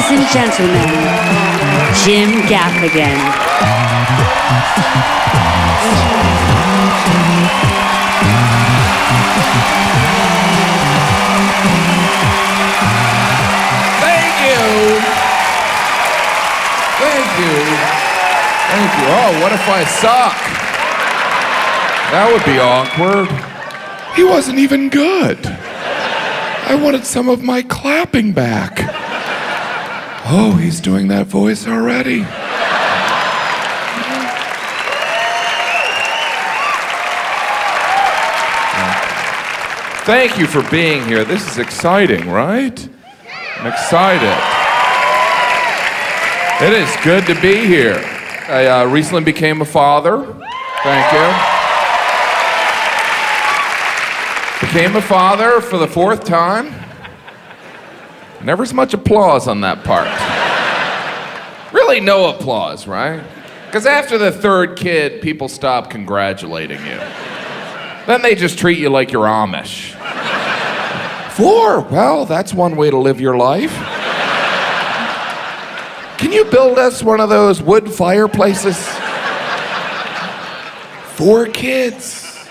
Ladies and gentlemen, Jim Gaffigan. Thank you. Oh, what if I suck? That would be awkward. He wasn't even good. I wanted some of my clapping back. Oh, he's doing that voice already. Thank you for being here. This is exciting, right? I'm excited. It is good to be here. I recently became a father. Thank you. Became a father for the 4th time. Never as much applause on that part. Really no applause, right? Because after the 3rd kid, people stop congratulating you. Then they just treat you like you're Amish. 4? Well, that's one way to live your life. Can you build us one of those wood fireplaces? 4 kids.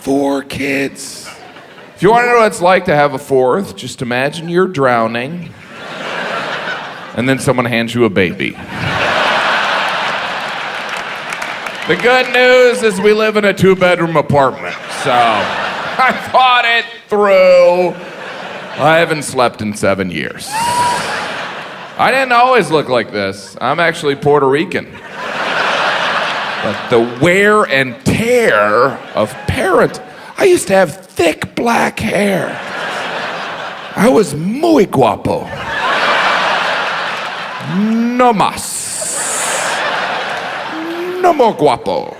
4 kids. If you want to know what it's like to have a 4th, just imagine you're drowning, and then someone hands you a baby. The good news is we live in a 2-bedroom apartment, so I thought it through. I haven't slept in 7 years. I didn't always look like this. I'm actually Puerto Rican. But the wear and tear of parent. I used to have thick black hair. I was muy guapo. No más. No more guapo.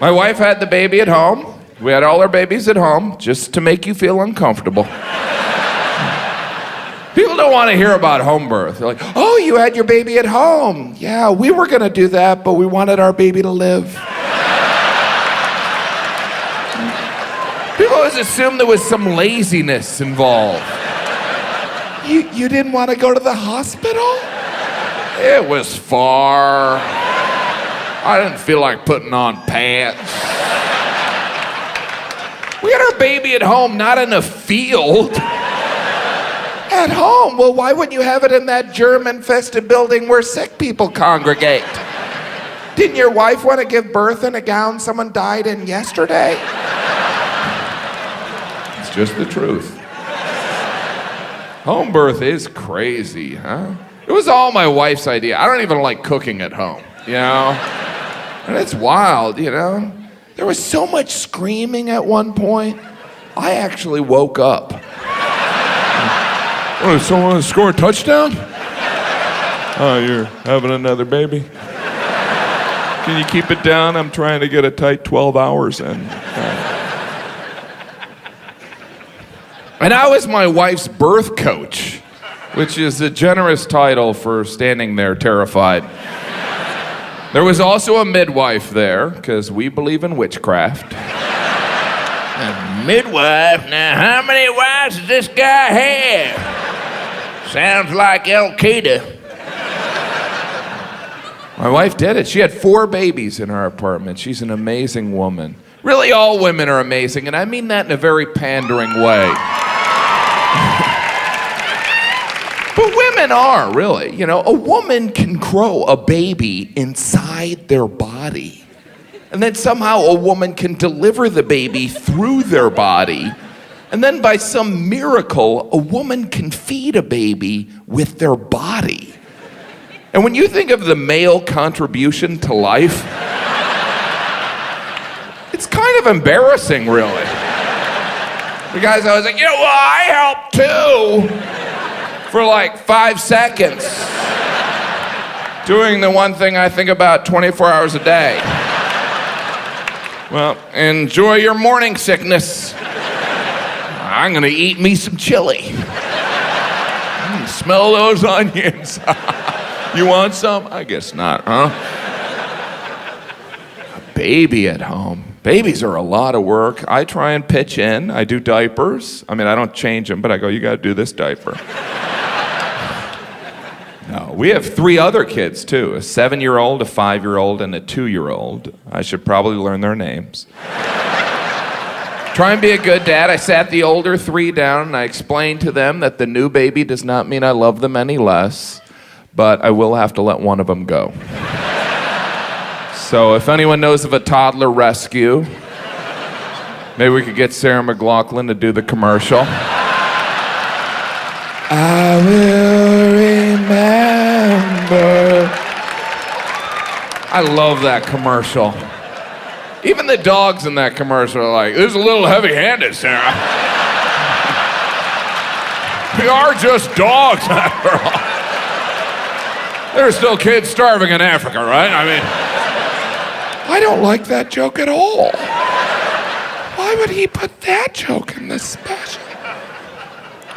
My wife had the baby at home. We had all our babies at home just to make you feel uncomfortable. People don't want to hear about home birth. They're like, oh, you had your baby at home. Yeah, we were going to do that, but we wanted our baby to live. People always assume there was some laziness involved. You didn't want to go to the hospital? It was far. I didn't feel like putting on pants. We had our baby at home, not in a field. At home? Well, why wouldn't you have it in that germ-infested building where sick people congregate? Didn't your wife want to give birth in a gown someone died in yesterday? It's just the truth. Home birth is crazy, huh? It was all my wife's idea. I don't even like cooking at home, you know? And it's wild, you know? There was so much screaming at one point, I actually woke up. Oh, someone score a touchdown? Oh, you're having another baby? Can you keep it down? I'm trying to get a tight 12 hours in. And I was my wife's birth coach, which is a generous title for standing there terrified. There was also a midwife there, because we believe in witchcraft. A midwife? Now, how many wives does this guy have? Sounds like Al-Qaeda. My wife did it. She had 4 babies in our apartment. She's an amazing woman. Really, all women are amazing, and I mean that in a very pandering way. But women are, really. You know, a woman can grow a baby inside their body. And then somehow a woman can deliver the baby through their body. And then by some miracle, a woman can feed a baby with their body. And when you think of the male contribution to life, it's kind of embarrassing, really. The guy's always like, you know, well, I helped too. For like 5 seconds. Doing the one thing I think about 24 hours a day. Well, enjoy your morning sickness. I'm gonna eat me some chili. Smell those onions. You want some? I guess not, huh? A baby at home. Babies are a lot of work. I try and pitch in. I do diapers. I mean, I don't change them, but I go, you gotta do this diaper. We have 3 other kids, too. A 7-year-old, a 5-year-old, and a 2-year-old. I should probably learn their names. Try and be a good dad. I sat the older 3 down, and I explained to them that the new baby does not mean I love them any less, but I will have to let one of them go. So if anyone knows of a toddler rescue, maybe we could get Sarah McLachlan to do the commercial. I will remember. I love that commercial. Even the dogs in that commercial are like, this is a little heavy-handed, Sarah. We are just dogs, after all. There are still kids starving in Africa, right? I mean, I don't like that joke at all. Why would he put that joke in this special?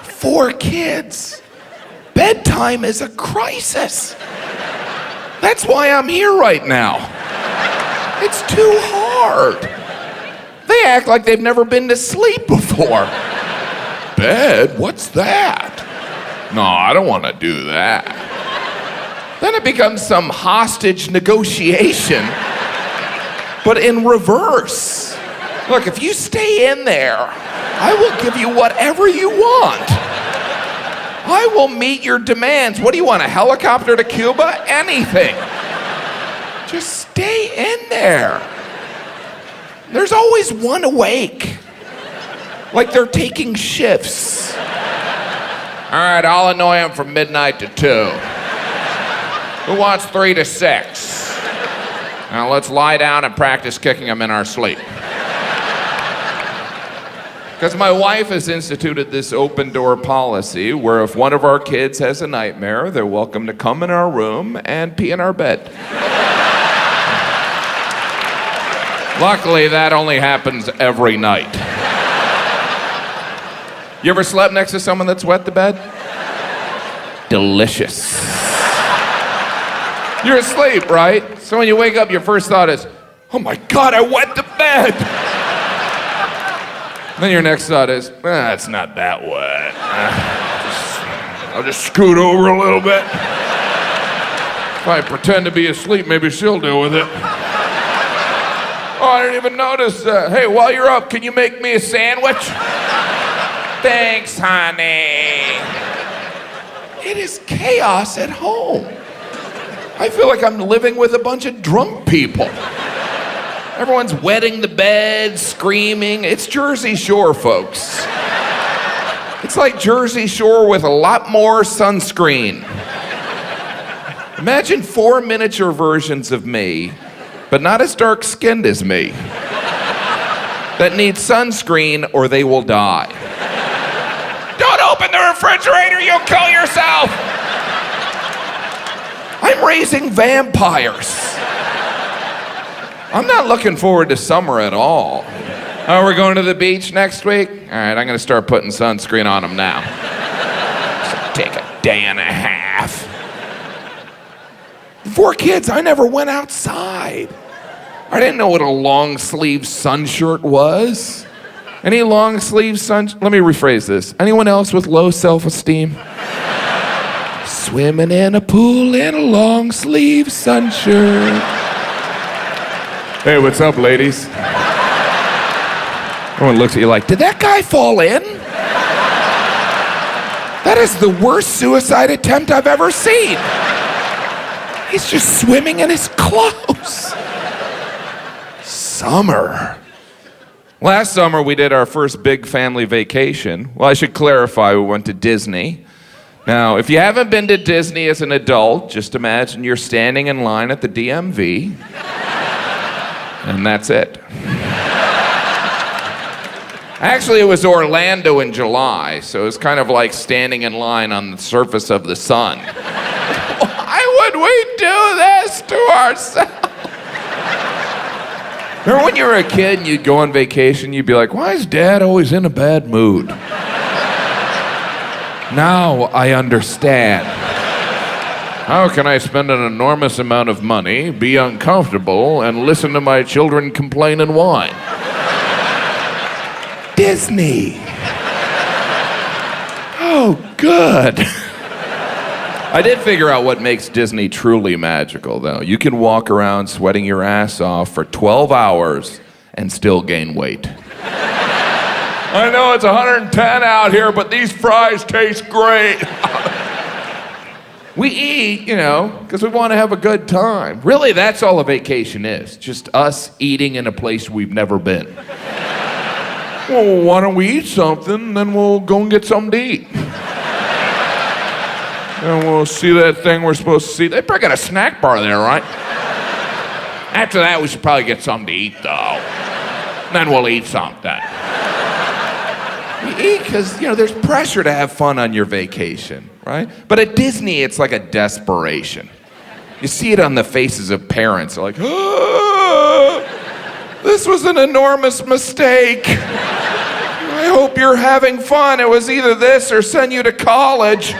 4 kids. Bedtime is a crisis. That's why I'm here right now. It's too hard. They act like they've never been to sleep before. Bed? What's that? No, I don't want to do that. Then it becomes some hostage negotiation, but in reverse. Look, if you stay in there, I will give you whatever you want. I will meet your demands. What do you want, a helicopter to Cuba? Anything. Just stay in there. There's always one awake. Like they're taking shifts. All right, I'll annoy him from midnight to 2. Who wants 3 to 6? Now let's lie down and practice kicking him in our sleep. Because my wife has instituted this open door policy where if one of our kids has a nightmare, they're welcome to come in our room and pee in our bed. Luckily, that only happens every night. You ever slept next to someone that's wet the bed? Delicious. You're asleep, right? So when you wake up, your first thought is, oh my God, I wet the bed. Then your next thought is, it's not that wet. I'll just scoot over a little bit. If I pretend to be asleep, maybe she'll deal with it. Oh, I didn't even notice. Hey, while you're up, can you make me a sandwich? Thanks, honey. It is chaos at home. I feel like I'm living with a bunch of drunk people. Everyone's wetting the bed, screaming. It's Jersey Shore, folks. It's like Jersey Shore with a lot more sunscreen. Imagine 4 miniature versions of me, but not as dark-skinned as me, that need sunscreen or they will die. Don't open the refrigerator, you'll kill yourself! I'm raising vampires. I'm not looking forward to summer at all. Oh, we're going to the beach next week? All right, I'm gonna start putting sunscreen on them now. This will take a day and a half. 4 kids, I never went outside. I didn't know what a long-sleeve sun shirt was. Any long-sleeve sun... Let me rephrase this. Anyone else with low self-esteem? Swimming in a pool in a long-sleeve sun shirt. Hey, what's up, ladies? Everyone looks at you like, did that guy fall in? That is the worst suicide attempt I've ever seen. He's just swimming in his clothes. Summer. Last summer, we did our first big family vacation. Well, I should clarify, we went to Disney. Now, if you haven't been to Disney as an adult, just imagine you're standing in line at the DMV. And that's it. Actually, it was Orlando in July, so it was kind of like standing in line on the surface of the sun. Why would we do this to ourselves? Remember when you were a kid and you'd go on vacation, you'd be like, why is Dad always in a bad mood? Now I understand. How can I spend an enormous amount of money, be uncomfortable, and listen to my children complain and whine? Disney. Oh, good. I did figure out what makes Disney truly magical, though. You can walk around sweating your ass off for 12 hours and still gain weight. I know it's 110 out here, but these fries taste great. We eat, because we want to have a good time. Really, that's all a vacation is. Just us eating in a place we've never been. Well, why don't we eat something, then we'll go and get something to eat. And we'll see that thing we're supposed to see. They probably got a snack bar there, right? After that, we should probably get something to eat, though. Then we'll eat something. We eat because, there's pressure to have fun on your vacation, right? But at Disney, it's like a desperation. You see it on the faces of parents. They're like, this was an enormous mistake. I hope you're having fun. It was either this or send you to college.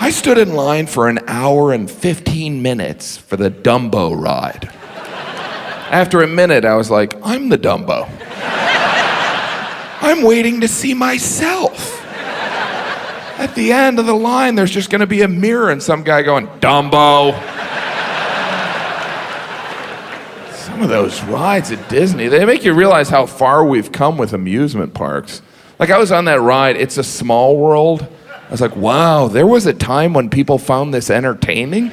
I stood in line for an hour and 15 minutes for the Dumbo ride. After a minute, I was like, I'm the Dumbo. I'm waiting to see myself. At the end of the line, there's just going to be a mirror and some guy going, Dumbo. Some of those rides at Disney, they make you realize how far we've come with amusement parks. Like I was on that ride, It's a Small World. I was like, wow, there was a time when people found this entertaining?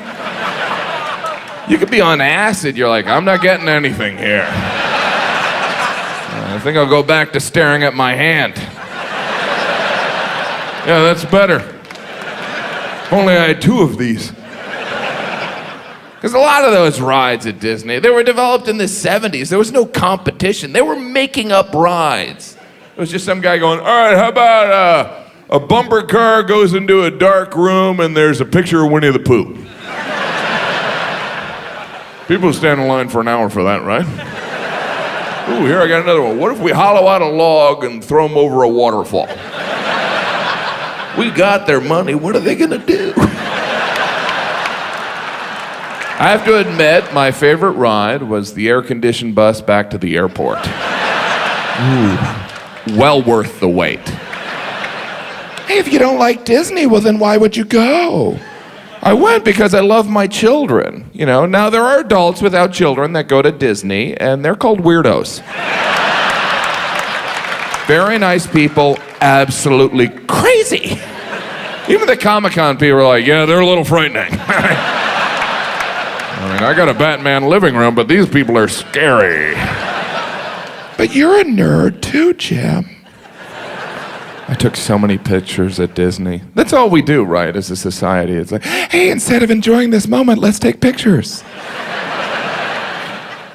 You could be on acid, you're like, I'm not getting anything here. I think I'll go back to staring at my hand. Yeah, that's better. If only I had 2 of these. Because a lot of those rides at Disney, they were developed in the 70s. There was no competition. They were making up rides. It was just some guy going, all right, how about a bumper car goes into a dark room and there's a picture of Winnie the Pooh. People stand in line for an hour for that, right? Ooh, here I got another one. What if we hollow out a log and throw them over a waterfall? We got their money. What are they gonna do? I have to admit, my favorite ride was the air-conditioned bus back to the airport. Ooh, well worth the wait. Hey, if you don't like Disney, well then why would you go? I went because I love my children. Now there are adults without children that go to Disney, and they're called weirdos. Very nice people, absolutely crazy. Even the Comic-Con people are like, yeah, they're a little frightening. I got a Batman living room, but these people are scary. But you're a nerd too, Jim. I took so many pictures at Disney. That's all we do, right, as a society. It's like, hey, instead of enjoying this moment, let's take pictures.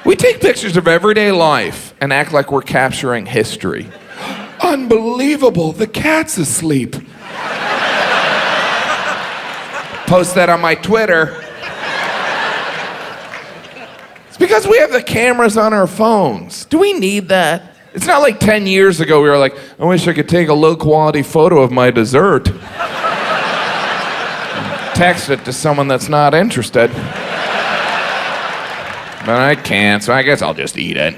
We take pictures of everyday life and act like we're capturing history. Unbelievable, the cat's asleep. Post that on my Twitter. It's because we have the cameras on our phones. Do we need that? It's not like 10 years ago we were like, I wish I could take a low-quality photo of my dessert. Text it to someone that's not interested. But I can't, so I guess I'll just eat it.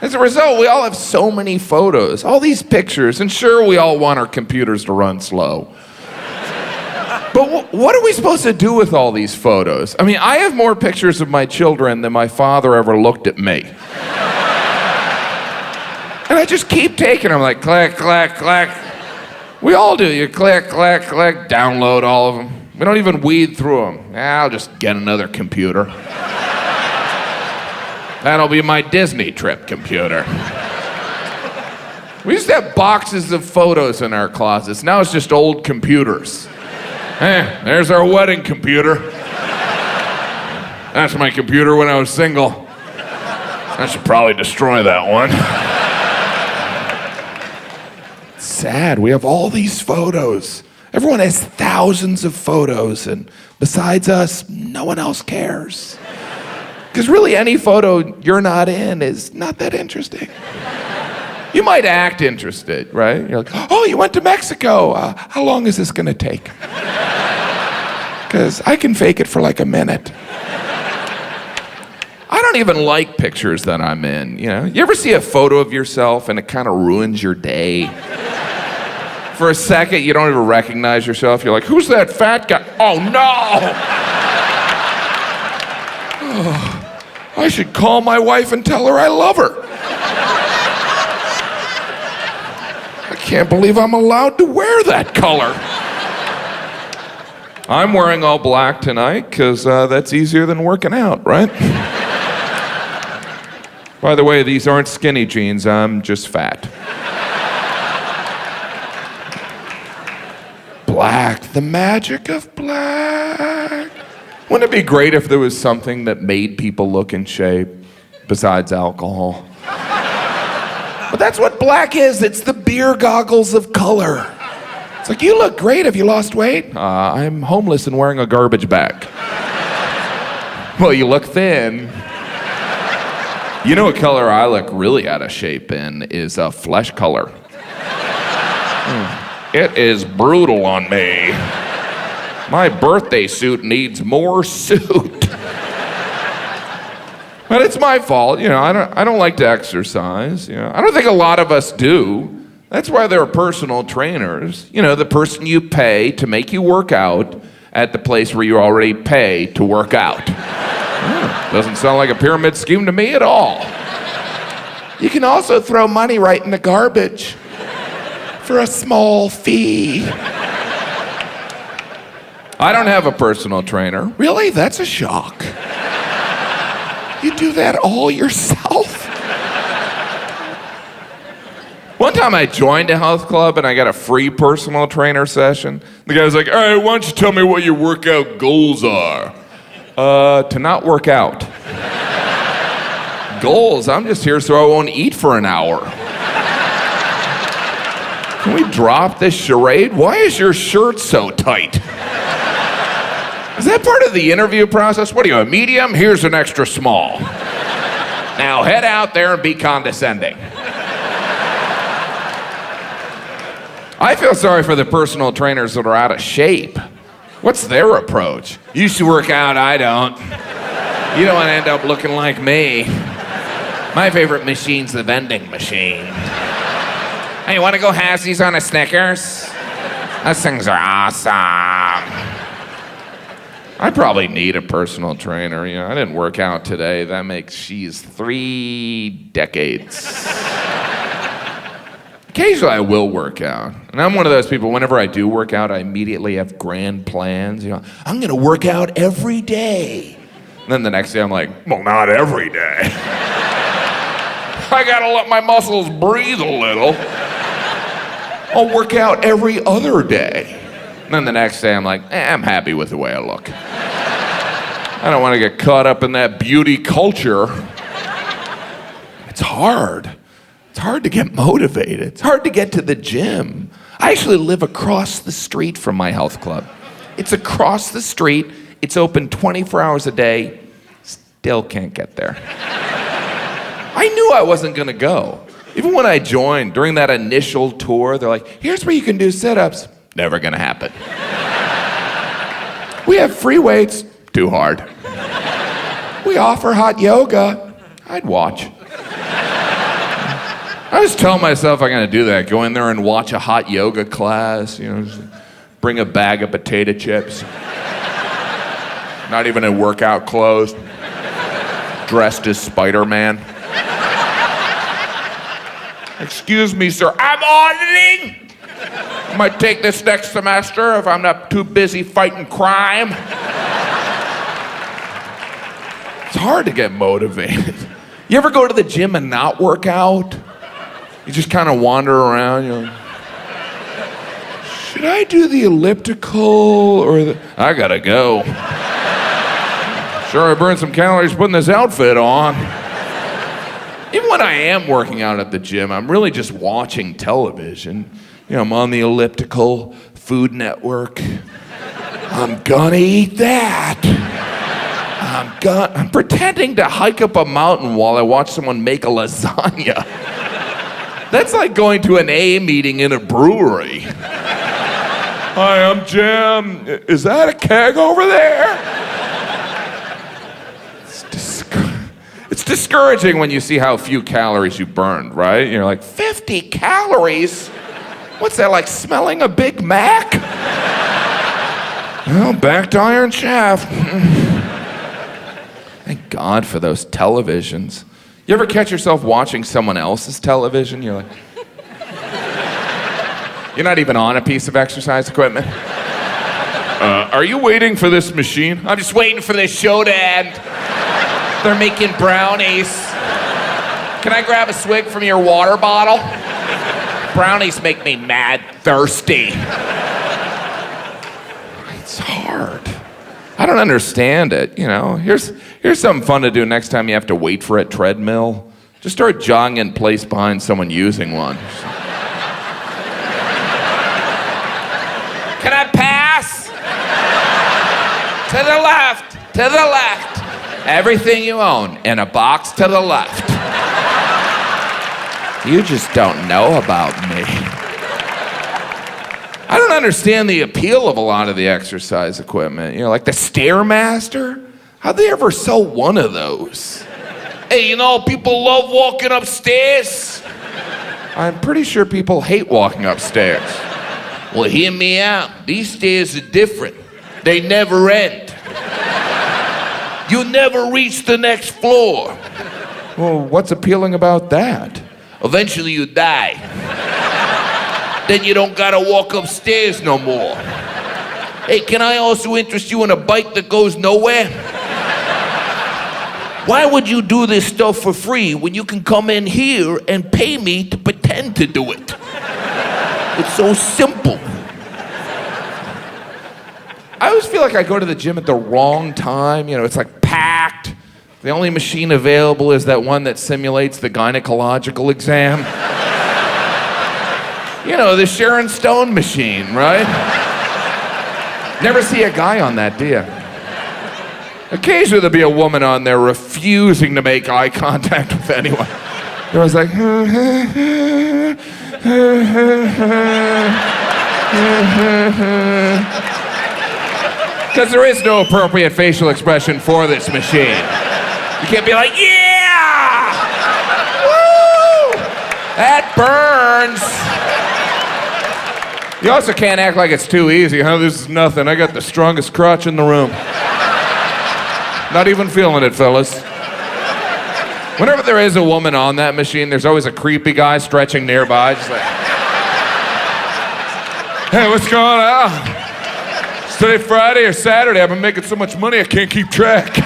As a result, we all have so many photos, all these pictures, and sure, we all want our computers to run slow. But what are we supposed to do with all these photos? I mean, I have more pictures of my children than my father ever looked at me. And I just keep taking them, like click, click, click. We all do. You click, click, click, download all of them. We don't even weed through them. I'll just get another computer. That'll be my Disney trip computer. We used to have boxes of photos in our closets. Now it's just old computers. There's our wedding computer. That's my computer when I was single. I should probably destroy that one. It's sad. We have all these photos. Everyone has thousands of photos, and besides us, no one else cares. Because really, any photo you're not in is not that interesting. You might act interested, right? You're like, oh, you went to Mexico. How long is this gonna take? Because I can fake it for like a minute. I don't even like pictures that I'm in, You ever see a photo of yourself and it kind of ruins your day? For a second, you don't even recognize yourself. You're like, who's that fat guy? Oh, no! Oh, I should call my wife and tell her I love her. I can't believe I'm allowed to wear that color. I'm wearing all black tonight because that's easier than working out, right? By the way, these aren't skinny jeans. I'm just fat. Black, the magic of black. Wouldn't it be great if there was something that made people look in shape besides alcohol? But that's what black is. It's the beer goggles of color. It's like, you look great. Have you lost weight? I'm homeless and wearing a garbage bag. Well, you look thin. You know what color I look really out of shape in is flesh color. It is brutal on me. My birthday suit needs more suit. But it's my fault, you know. I don't like to exercise. You know, I don't think a lot of us do. That's why there are personal trainers. You know, the person you pay to make you work out at the place where you already pay to work out. Doesn't sound like a pyramid scheme to me at all. You can also throw money right in the garbage for a small fee. I don't have a personal trainer. Really? That's a shock. You do that all yourself? One time I joined a health club and I got a free personal trainer session. The guy was like, all right, why don't you tell me what your workout goals are? To not work out. Goals? I'm just here so I won't eat for an hour. Can we drop this charade? Why is your shirt so tight? Is that part of the interview process? What are you, a medium? Here's an extra small. Now head out there and be condescending. I feel sorry for the personal trainers that are out of shape. What's their approach? You used to work out, I don't. You don't want to end up looking like me. My favorite machine's the vending machine. Hey, you want to go halvesies on a Snickers? Those things are awesome. I probably need a personal trainer. You know, I didn't work out today. That makes she's 3 decades. Occasionally I will work out. And I'm one of those people, whenever I do work out, I immediately have grand plans. You know, I'm gonna work out every day. And then the next day I'm like, well, not every day. I gotta let my muscles breathe a little. I'll work out every other day. And then the next day I'm like, I'm happy with the way I look. I don't want to get caught up in that beauty culture. It's hard. It's hard to get motivated. It's hard to get to the gym. I actually live across the street from my health club. It's across the street. It's open 24 hours a day. Still can't get there. I knew I wasn't going to go. Even when I joined, during that initial tour, they're like, here's where you can do sit-ups. Never gonna happen. We have free weights. Too hard. We offer hot yoga. I'd watch. I was telling myself I'm gonna do that. Go in there and watch a hot yoga class. You know, just bring a bag of potato chips. Not even in workout clothes. Dressed as Spider-Man. Excuse me, sir. I'm auditing. I might take this next semester if I'm not too busy fighting crime. It's hard to get motivated. You ever go to the gym and not work out? You just kind of wander around, you know. Should I do the elliptical or the... I gotta go. Sure, I burned some calories putting this outfit on. Even when I am working out at the gym, I'm really just watching television. You know, I'm on the elliptical, Food Network. I'm gonna eat that. I'm pretending to hike up a mountain while I watch someone make a lasagna. That's like going to an A meeting in a brewery. Hi, I'm Jim. Is that a keg over there? It's discouraging when you see how few calories you burned, right? You're like, 50 calories? What's that, like smelling a Big Mac? Well, back to Iron Shaft. Thank God for those televisions. You ever catch yourself watching someone else's television? You're like, you're not even on a piece of exercise equipment. Are you waiting for this machine? I'm just waiting for this show to end. They're making brownies. Can I grab a swig from your water bottle? Brownies make me mad thirsty. It's hard. I don't understand it, you know. Here's something fun to do next time you have to wait for a treadmill. Just start jogging in place behind someone using one. Can I pass? To the left, to the left. Everything you own in a box to the left. You just don't know about me. I don't understand the appeal of a lot of the exercise equipment. You know, like the Stairmaster. How'd they ever sell one of those? Hey, you know, people love walking upstairs. I'm pretty sure people hate walking upstairs. Well, hear me out. These stairs are different. They never end. You never reach the next floor. Well, what's appealing about that? Eventually you die. Then you don't gotta walk upstairs no more. Hey, can I also interest you in a bike that goes nowhere? Why would you do this stuff for free when you can come in here and pay me to pretend to do it? It's so simple. I always feel like I go to the gym at the wrong time. You know, it's like packed. The only machine available is that one that simulates the gynecological exam. You know, the Sharon Stone machine, right? Never see a guy on that, do you? Occasionally there'll be a woman on there refusing to make eye contact with anyone. They're always like, because there is no appropriate facial expression for this machine. You can't be like, yeah! Woo! That burns! You also can't act like it's too easy, huh? This is nothing. I got the strongest crotch in the room. Not even feeling it, fellas. Whenever there is a woman on that machine, there's always a creepy guy stretching nearby, just like, hey, what's going on? Is today Friday or Saturday? I've been making so much money I can't keep track.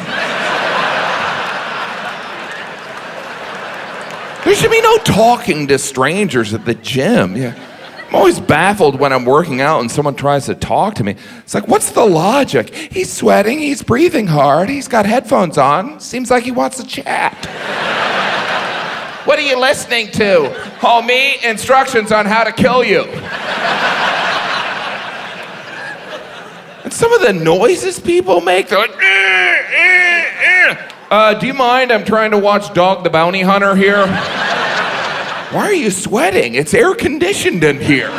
There should be no talking to strangers at the gym. Yeah. I'm always baffled when I'm working out and someone tries to talk to me. It's like, what's the logic? He's sweating, he's breathing hard, he's got headphones on. Seems like he wants to chat. What are you listening to? Homie, instructions on how to kill you. And some of the noises people make, they're like, do you mind? I'm trying to watch Dog the Bounty Hunter here. Why are you sweating? It's air conditioned in here.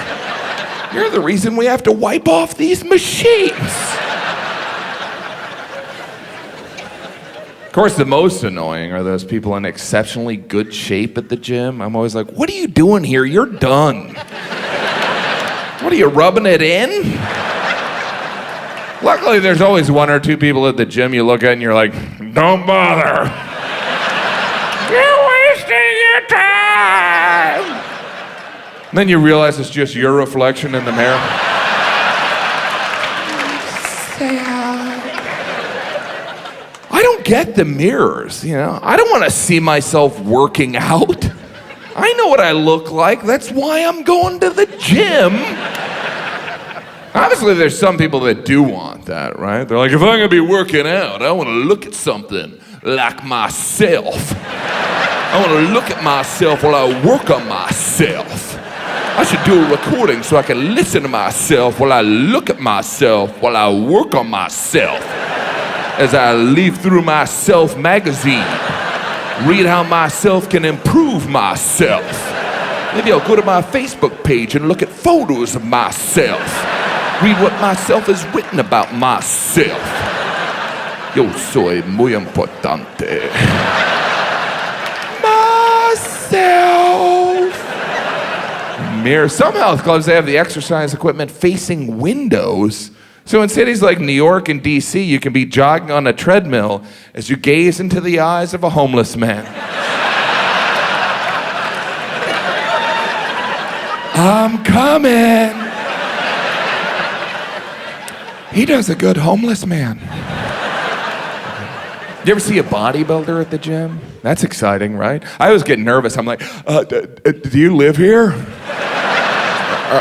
You're the reason we have to wipe off these machines. Of course, the most annoying are those people in exceptionally good shape at the gym. I'm always like, what are you doing here? You're done. What are you, rubbing it in? Luckily, there's always one or two people at the gym you look at and you're like, don't bother. You're wasting your time. And then you realize it's just your reflection in the mirror. I don't get the mirrors, you know. I don't want to see myself working out. I know what I look like. That's why I'm going to the gym. Obviously, there's some people that do want that, right? They're like, if I'm gonna be working out, I wanna look at something like myself. I wanna look at myself while I work on myself. I should do a recording so I can listen to myself while I look at myself while I work on myself. As I leaf through my Self magazine, read how myself can improve myself. Maybe I'll go to my Facebook page and look at photos of myself. Read what myself has written about myself. Yo soy muy importante. Myself. mirrors. Some health clubs, they have the exercise equipment facing windows. So in cities like New York and DC, you can be jogging on a treadmill as you gaze into the eyes of a homeless man. I'm coming. He does a good homeless man. You ever see a bodybuilder at the gym? That's exciting, right? I always get nervous. I'm like, do you live here?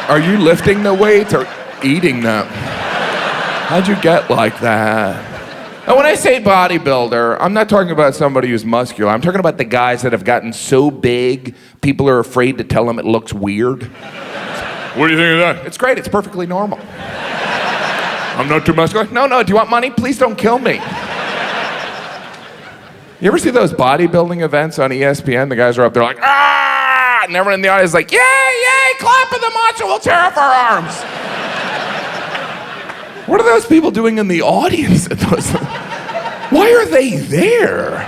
Are you lifting the weights or eating them? How'd you get like that? And when I say bodybuilder, I'm not talking about somebody who's muscular. I'm talking about the guys that have gotten so big, people are afraid to tell them it looks weird. What do you think of that? It's great. It's perfectly normal. I'm not too muscular. No. Do you want money? Please don't kill me. You ever see those bodybuilding events on ESPN? The guys are up there like, ah! And everyone in the audience is like, yay, clap at the macho, we'll tear off our arms. What are those people doing in the audience at those? Why are they there?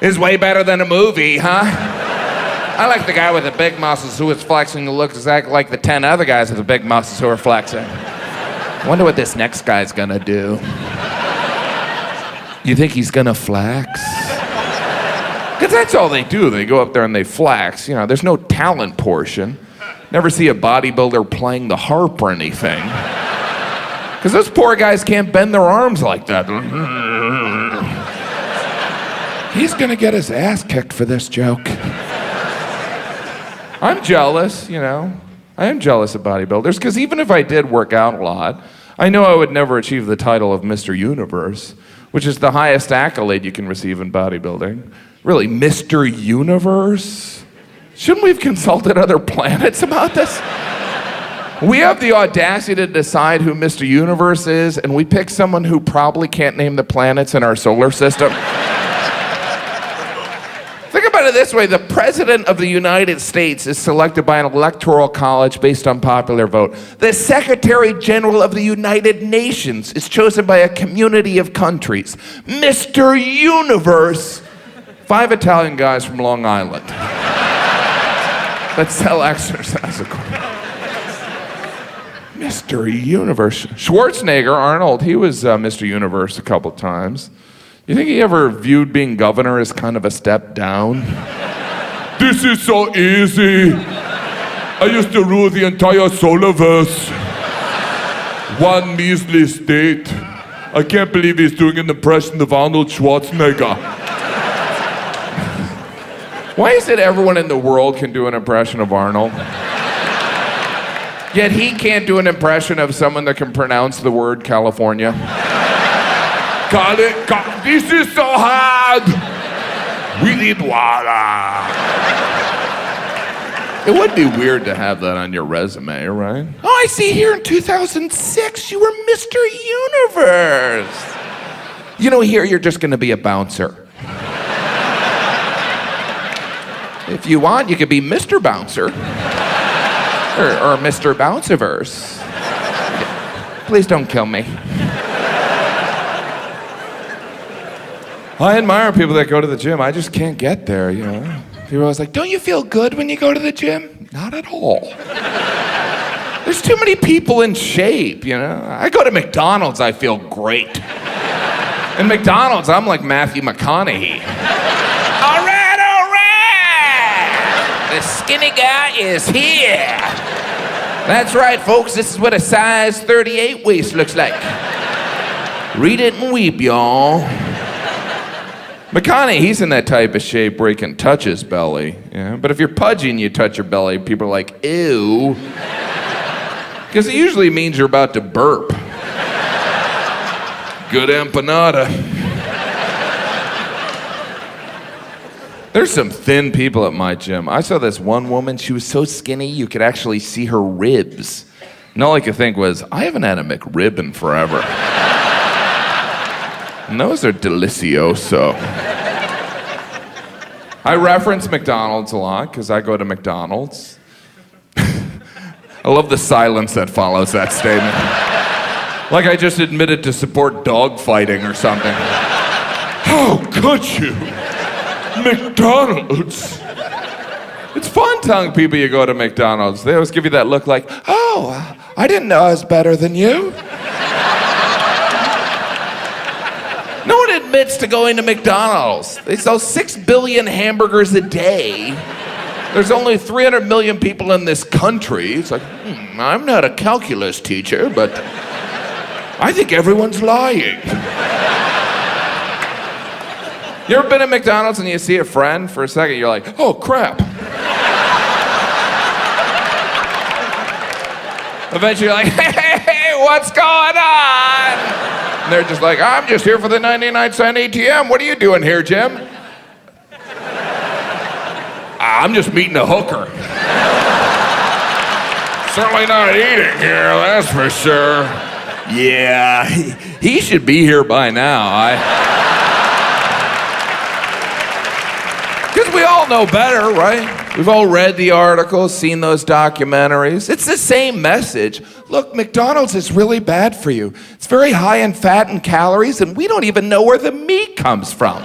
It's way better than a movie, huh? I like the guy with the big muscles who is flexing who looks exactly like the 10 other guys with the big muscles who are flexing. I wonder what this next guy's gonna do. You think he's gonna flex? Because that's all they do. They go up there and they flex. You know, there's no talent portion. Never see a bodybuilder playing the harp or anything. Because those poor guys can't bend their arms like that. He's gonna get his ass kicked for this joke. I'm jealous, you know. I am jealous of bodybuilders, because even if I did work out a lot, I know I would never achieve the title of Mr. Universe, which is the highest accolade you can receive in bodybuilding. Really, Mr. Universe? Shouldn't we have consulted other planets about this? We have the audacity to decide who Mr. Universe is, and we pick someone who probably can't name the planets in our solar system. Think about it this way, the President of the United States is selected by an electoral college based on popular vote. The Secretary General of the United Nations is chosen by a community of countries. Mr. Universe, 5 Italian guys from Long Island that sell exercise equipment. Mr. Universe. Schwarzenegger, Arnold, he was Mr. Universe a couple times. You think he ever viewed being governor as kind of a step down? This is so easy. I used to rule the entire solarverse. One measly state. I can't believe he's doing an impression of Arnold Schwarzenegger. Why is it everyone in the world can do an impression of Arnold? Yet he can't do an impression of someone that can pronounce the word California. This is so hard. We need water. It would be weird to have that on your resume, right? Oh, I see here in 2006 you were Mr. Universe. You know, here you're just gonna be a bouncer. If you want, you could be Mr. Bouncer. Or Mr. Bounciverse. Please don't kill me. I admire people that go to the gym. I just can't get there, you know. People are always like, don't you feel good when you go to the gym? Not at all. There's too many people in shape, you know. I go to McDonald's, I feel great. In McDonald's, I'm like Matthew McConaughey. All right. The skinny guy is here. That's right, folks. This is what a size 38 waist looks like. Read it and weep, y'all. McConaughey, he's in that type of shape where he can touch his belly. Yeah? But if you're pudgy and you touch your belly, people are like, ew. Because it usually means you're about to burp. Good empanada. There's some thin people at my gym. I saw this one woman, she was so skinny you could actually see her ribs. And all I could think was, I haven't had a McRib in forever. And those are delicioso. I reference McDonald's a lot because I go to McDonald's. I love the silence that follows that statement. Like I just admitted to support dog fighting or something. How could you? McDonald's? It's fun telling people you go to McDonald's. They always give you that look like, oh, I didn't know I was better than you. No one admits to going to McDonald's. They sell 6 billion hamburgers a day. There's only 300 million people in this country. It's like, I'm not a calculus teacher, but I think everyone's lying. You ever been at McDonald's and you see a friend for a second, you're like, oh crap. Eventually you're like, hey, what's going on? And they're just like, I'm just here for the 99-cent ATM. What are you doing here, Jim? I'm just meeting a hooker. Certainly not eating here, that's for sure. Yeah, he should be here by now. Because we all know better, right? We've all read the articles, seen those documentaries. It's the same message. Look, McDonald's is really bad for you. It's very high in fat and calories, and we don't even know where the meat comes from.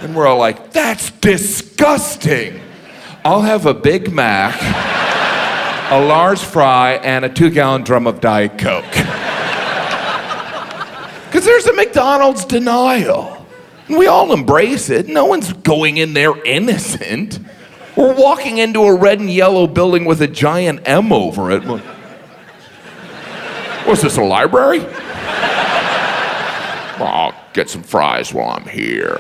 And we're all like, that's disgusting. I'll have a Big Mac, a large fry, and a 2-gallon drum of Diet Coke. Because there's a McDonald's denial. And we all embrace it. No one's going in there innocent. We're walking into a red and yellow building with a giant M over it. What's this, a library? I'll get some fries while I'm here.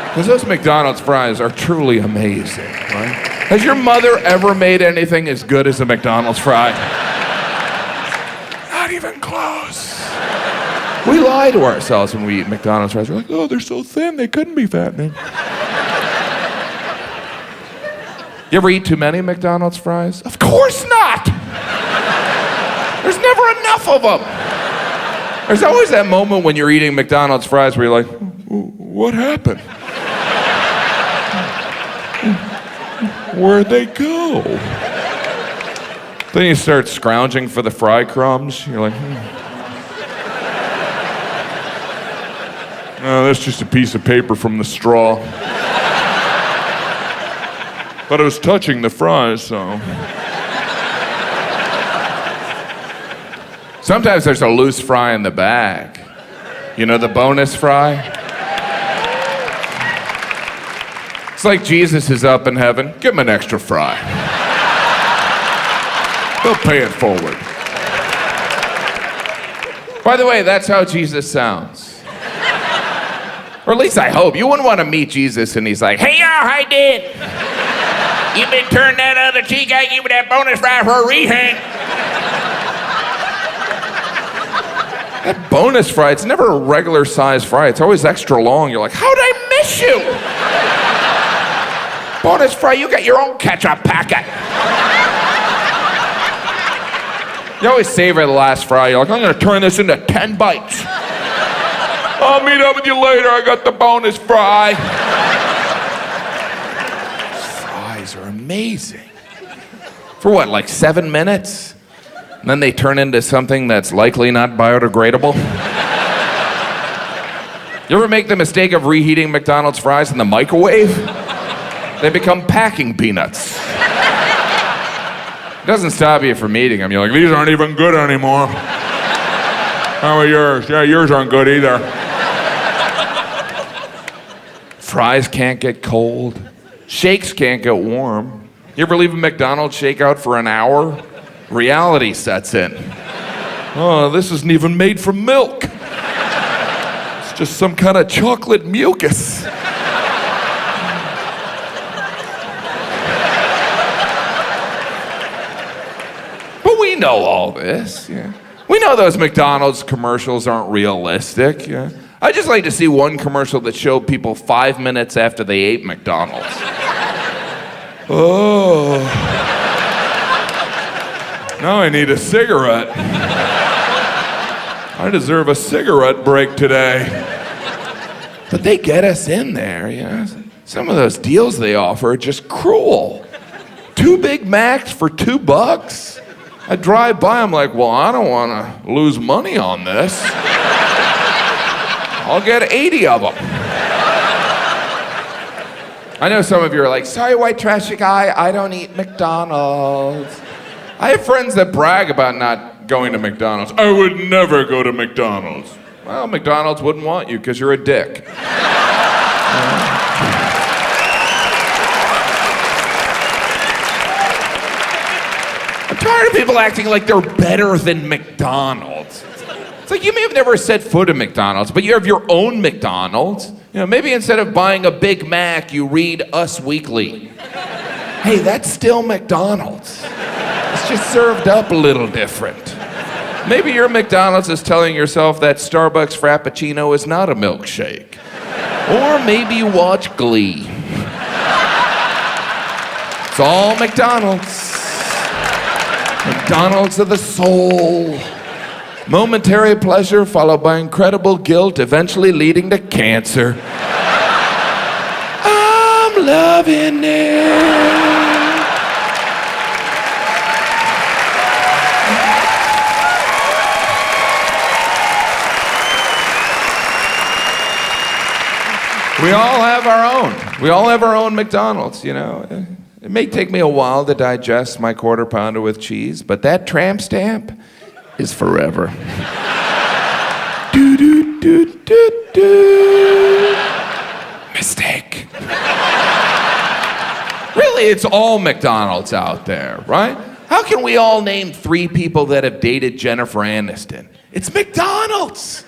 Because those McDonald's fries are truly amazing, right? Has your mother ever made anything as good as a McDonald's fry? Not even close. We lie to ourselves when we eat McDonald's fries. We're like, oh, they're so thin, they couldn't be fattening. You ever eat too many McDonald's fries? Of course not! There's never enough of them. There's always that moment when you're eating McDonald's fries where you're like, what happened? Where'd they go? Then you start scrounging for the fry crumbs. You're like, oh, that's just a piece of paper from the straw. But it was touching the fries, so. Sometimes there's a loose fry in the bag. You know, the bonus fry? It's like Jesus is up in heaven. Give him an extra fry. He'll pay it forward. By the way, that's how Jesus sounds. Or at least I hope. You wouldn't want to meet Jesus and he's like, hey, y'all, I did. You been turning that other cheek, I give you that bonus fry for a rehang. That bonus fry, it's never a regular size fry. It's always extra long. You're like, how'd I miss you? Bonus fry, you got your own ketchup packet. You always savor the last fry. You're like, I'm gonna turn this into 10 bites. I'll meet up with you later. I got the bonus fry. Fries are amazing. For what, like 7 minutes? And then they turn into something that's likely not biodegradable? You ever make the mistake of reheating McDonald's fries in the microwave? They become packing peanuts. It doesn't stop you from eating them. You're like, these aren't even good anymore. How are yours? Yeah, yours aren't good either. Fries can't get cold. Shakes can't get warm. You ever leave a McDonald's shake out for an hour? Reality sets in. Oh, this isn't even made from milk. It's just some kind of chocolate mucus. But we know all this. Yeah. We know those McDonald's commercials aren't realistic. Yeah. I just like to see one commercial that showed people 5 minutes after they ate McDonald's. Oh. Now I need a cigarette. I deserve a cigarette break today. But they get us in there, you know. Some of those deals they offer are just cruel. 2 Big Macs for $2? I drive by, I'm like, well, I don't want to lose money on this. I'll get 80 of them. I know some of you are like, sorry, white trashy guy, I don't eat McDonald's. I have friends that brag about not going to McDonald's. I would never go to McDonald's. Well, McDonald's wouldn't want you because you're a dick. I'm tired of people acting like they're better than McDonald's. It's like you may have never set foot in McDonald's, but you have your own McDonald's. You know, maybe instead of buying a Big Mac, you read Us Weekly. Hey, that's still McDonald's. It's just served up a little different. Maybe your McDonald's is telling yourself that Starbucks Frappuccino is not a milkshake. Or maybe you watch Glee. It's all McDonald's. McDonald's of the soul. Momentary pleasure followed by incredible guilt, eventually leading to cancer. I'm loving it. We all have our own. We all have our own McDonald's, you know. It may take me a while to digest my quarter pounder with cheese, but that tramp stamp is forever. Do do do do do. Mistake. Really, it's all McDonald's out there, right? How can we all name 3 people that have dated Jennifer Aniston? It's McDonald's.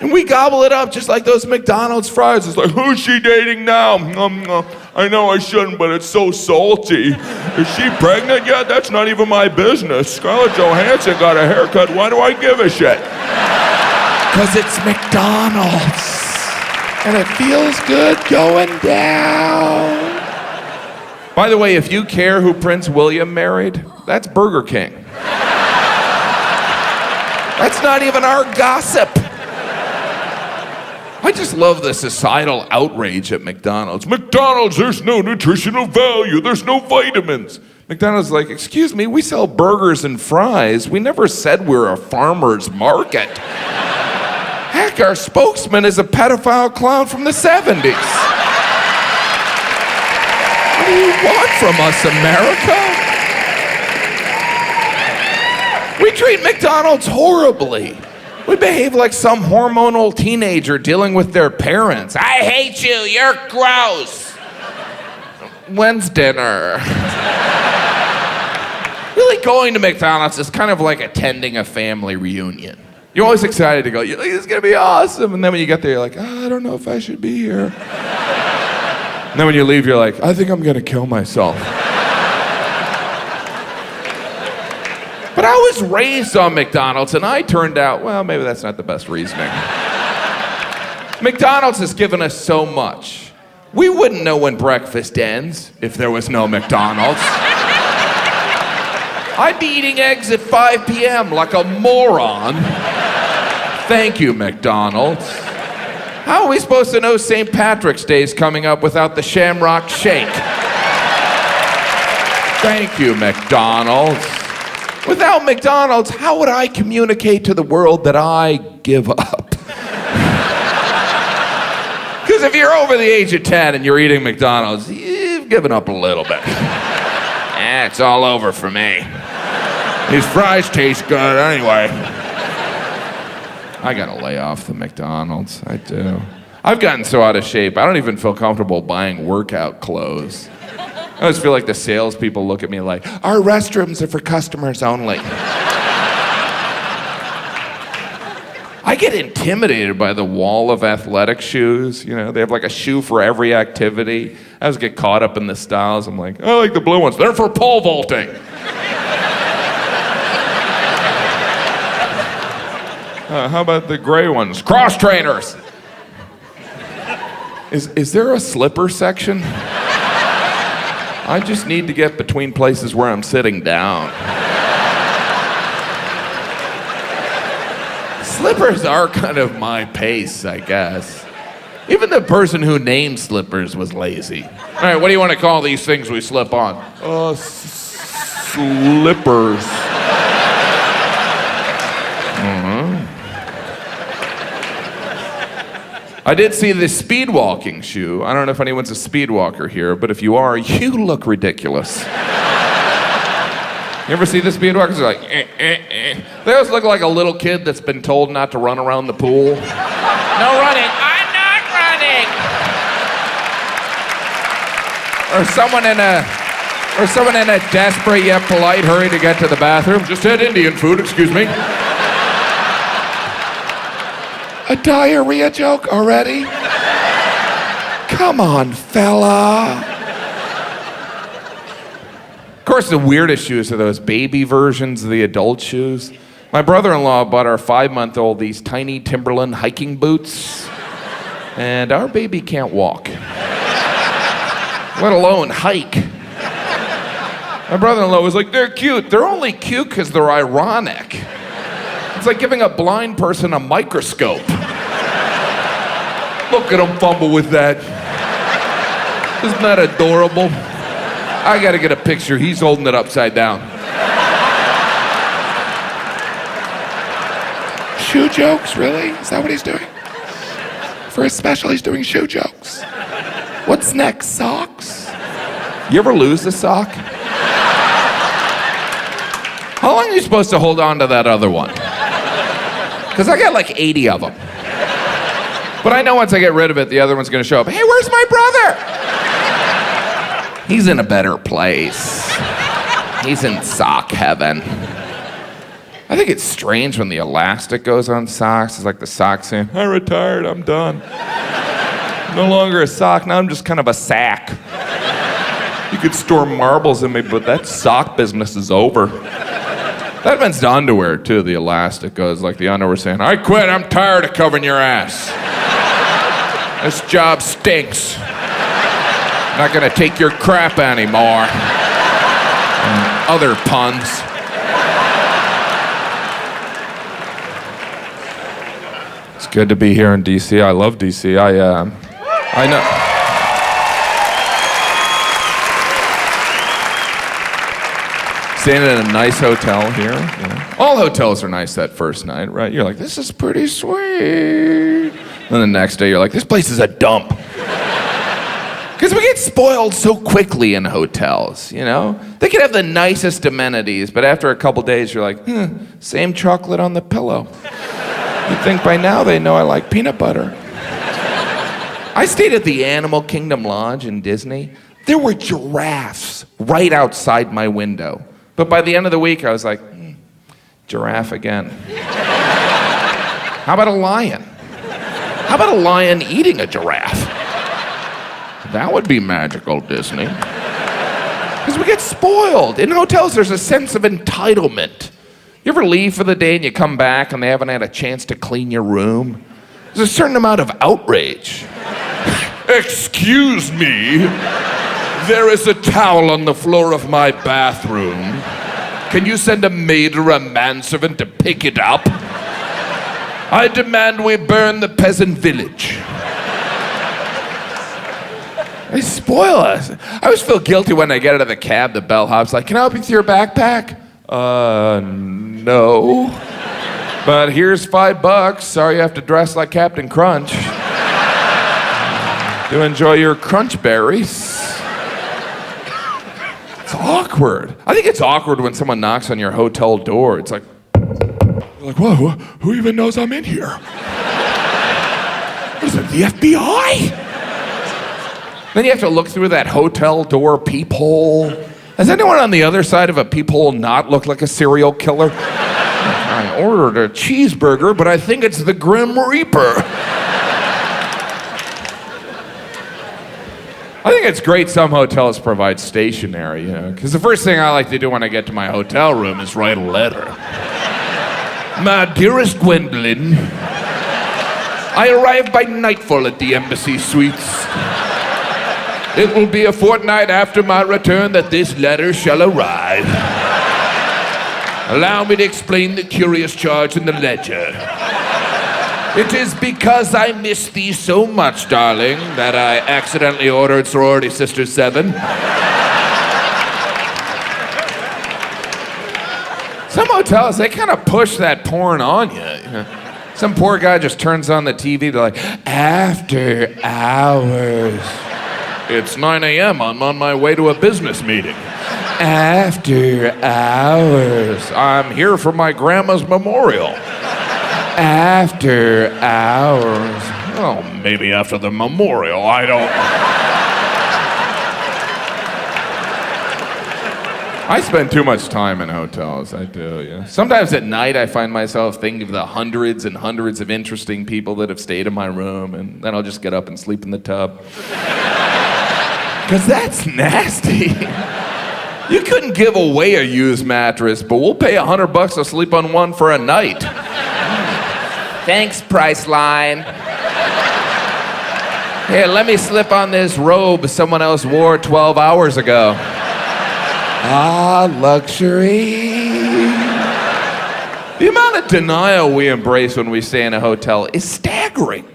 And we gobble it up just like those McDonald's fries. It's like, who's she dating now? I know I shouldn't, but it's so salty. Is she pregnant yet? That's not even my business. Scarlett Johansson got a haircut. Why do I give a shit? Because it's McDonald's. And it feels good going down. By the way, if you care who Prince William married, that's Burger King. That's not even our gossip. I just love the societal outrage at McDonald's. McDonald's, there's no nutritional value. There's no vitamins. McDonald's is like, excuse me, we sell burgers and fries. We never said we're a farmer's market. Heck, our spokesman is a pedophile clown from the 70s. What do you want from us, America? We treat McDonald's horribly. We behave like some hormonal teenager dealing with their parents. I hate you, you're gross. When's dinner? Really, going to McDonald's is kind of like attending a family reunion. You're always excited to go, you're like, this is gonna be awesome. And then when you get there, you're like, I don't know if I should be here. And then when you leave, you're like, I think I'm gonna kill myself. But I was raised on McDonald's, and I turned out, well, maybe that's not the best reasoning. McDonald's has given us so much. We wouldn't know when breakfast ends if there was no McDonald's. I'd be eating eggs at 5 p.m. like a moron. Thank you, McDonald's. How are we supposed to know St. Patrick's Day is coming up without the Shamrock Shake? Thank you, McDonald's. Without McDonald's, how would I communicate to the world that I give up? Because if you're over the age of 10 and you're eating McDonald's, you've given up a little bit. It's all over for me. These fries taste good anyway. I gotta lay off the McDonald's, I do. I've gotten so out of shape, I don't even feel comfortable buying workout clothes. I always feel like the salespeople look at me like, our restrooms are for customers only. I get intimidated by the wall of athletic shoes. You know, they have like a shoe for every activity. I always get caught up in the styles. I'm like, I like the blue ones. They're for pole vaulting. How about the gray ones? Cross trainers. Is there a slipper section? I just need to get between places where I'm sitting down. Slippers are kind of my pace, I guess. Even the person who named slippers was lazy. All right, what do you want to call these things we slip on? Slippers. I did see this speed walking shoe. I don't know if anyone's a speed walker here, but if you are, you look ridiculous. You ever see the speed walkers? They're like, They always look like a little kid that's been told not to run around the pool. No running. I'm not running. Or someone in a desperate yet polite hurry to get to the bathroom. Just had Indian food, excuse me. A diarrhea joke already? Come on, fella. Of course, the weirdest shoes are those baby versions of the adult shoes. My brother-in-law bought our 5-month-old these tiny Timberland hiking boots, and our baby can't walk, let alone hike. My brother-in-law was like, they're cute. They're only cute because they're ironic. It's like giving a blind person a microscope. Look at him fumble with that. Isn't that adorable? I gotta get a picture. He's holding it upside down. Shoe jokes, really? Is that what he's doing? For his special, he's doing shoe jokes. What's next, socks? You ever lose a sock? How long are you supposed to hold on to that other one? Because I got like 80 of them. But I know once I get rid of it, the other one's gonna show up. Hey, where's my brother? He's in a better place. He's in sock heaven. I think it's strange when the elastic goes on socks. It's like the sock saying, I retired, I'm done. No longer a sock, now I'm just kind of a sack. You could store marbles in me, but that sock business is over. That means the underwear, too. The elastic goes like the underwear saying, I quit, I'm tired of covering your ass. This job stinks. I'm not gonna take your crap anymore. And other puns. It's good to be here in DC. I love DC. I know. Staying in a nice hotel here. You know. All hotels are nice that first night, right? You're like, this is pretty sweet. And the next day, you're like, this place is a dump. Because we get spoiled so quickly in hotels, you know? They can have the nicest amenities, but after a couple days, you're like, same chocolate on the pillow. You'd think by now they know I like peanut butter. I stayed at the Animal Kingdom Lodge in Disney. There were giraffes right outside my window. But by the end of the week, I was like, giraffe again. How about a lion? How about a lion eating a giraffe? That would be magical, Disney. Because we get spoiled. In hotels, there's a sense of entitlement. You ever leave for the day and you come back and they haven't had a chance to clean your room? There's a certain amount of outrage. Excuse me. There is a towel on the floor of my bathroom. Can you send a maid or a manservant to pick it up? I demand we burn the peasant village. They spoil us. I always feel guilty when I get out of the cab, the bellhop's like, can I help you with your backpack? No. But here's $5. Sorry you have to dress like Captain Crunch. Do enjoy your crunch berries. It's awkward. I think it's awkward when someone knocks on your hotel door. It's like, you're like, whoa, who even knows I'm in here? What is it, the FBI? Then you have to look through that hotel door peephole. Does anyone on the other side of a peephole not look like a serial killer? I ordered a cheeseburger, but I think it's the Grim Reaper. I think it's great some hotels provide stationery, you know, because the first thing I like to do when I get to my hotel room is write a letter. My dearest Gwendolyn, I arrived by nightfall at the Embassy Suites. It will be a fortnight after my return that this letter shall arrive. Allow me to explain the curious charge in the ledger. It is because I miss thee so much, darling, that I accidentally ordered Sorority Sister 7. Some hotels, they kind of push that porn on you. Some poor guy just turns on the TV, they're like, after hours. It's 9 a.m., I'm on my way to a business meeting. After hours, I'm here for my grandma's memorial. After hours. Oh, maybe after the memorial, I don't... I spend too much time in hotels, I do, yeah. Sometimes at night I find myself thinking of the hundreds and hundreds of interesting people that have stayed in my room, and then I'll just get up and sleep in the tub. Because that's nasty. You couldn't give away a used mattress, but we'll pay $100 to sleep on one for a night. Thanks, Priceline. Here, let me slip on this robe someone else wore 12 hours ago. Ah, luxury. The amount of denial we embrace when we stay in a hotel is staggering.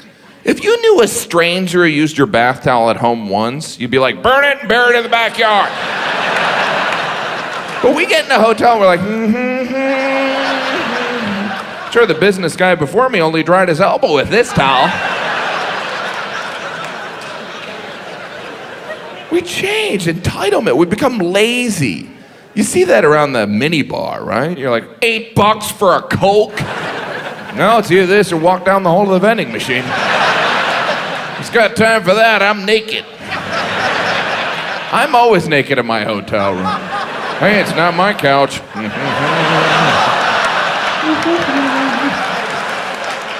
If you knew a stranger used your bath towel at home once, you'd be like, burn it and bury it in the backyard. But we get in a hotel and we're like, Sure, the business guy before me only dried his elbow with this towel. We change, entitlement, we become lazy. You see that around the mini bar, right? You're like, $8 for a Coke? No, it's either this or walk down the hall of the vending machine. He's got time for that, I'm naked. I'm always naked in my hotel room. Hey, it's not my couch.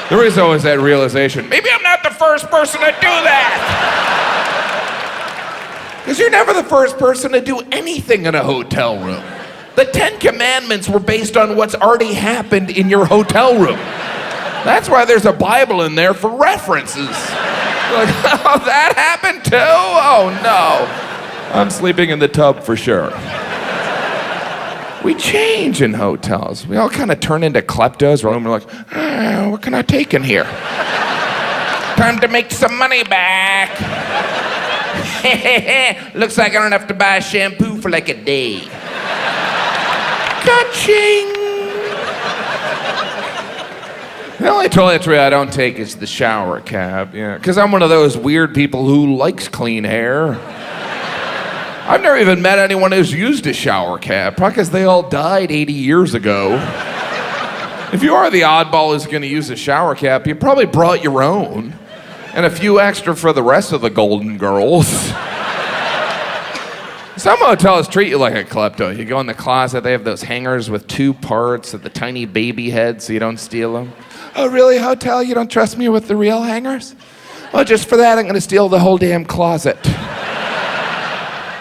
There is always that realization, maybe I'm not the first person to do that. Because you're never the first person to do anything in a hotel room. The 10 Commandments were based on what's already happened in your hotel room. That's why there's a Bible in there for references. Like, oh, that happened too? Oh no. I'm sleeping in the tub for sure. We change in hotels. We all kind of turn into kleptos. We're like, what can I take in here? Time to make some money back. Looks like I don't have to buy shampoo for like a day. Ka-ching! The only toiletry I don't take is the shower cab, yeah. Because I'm one of those weird people who likes clean hair. I've never even met anyone who's used a shower cab, probably because they all died 80 years ago. If you are the oddball who's going to use a shower cap, you probably brought your own. And a few extra for the rest of the Golden Girls. Some hotels treat you like a klepto. You go in the closet, they have those hangers with 2 parts of the tiny baby head so you don't steal them. Oh, really, hotel? You don't trust me with the real hangers? Well, just for that, I'm gonna steal the whole damn closet.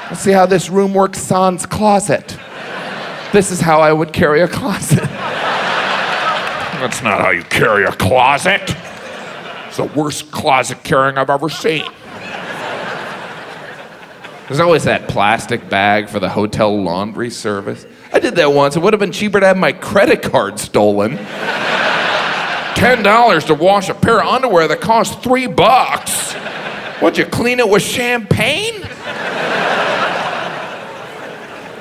Let's see how this room works sans closet. This is how I would carry a closet. That's not how you carry a closet. It's the worst closet carrying I've ever seen. There's always that plastic bag for the hotel laundry service. I did that once. It would have been cheaper to have my credit card stolen. $10 to wash a pair of underwear that cost $3. What'd you clean it with champagne?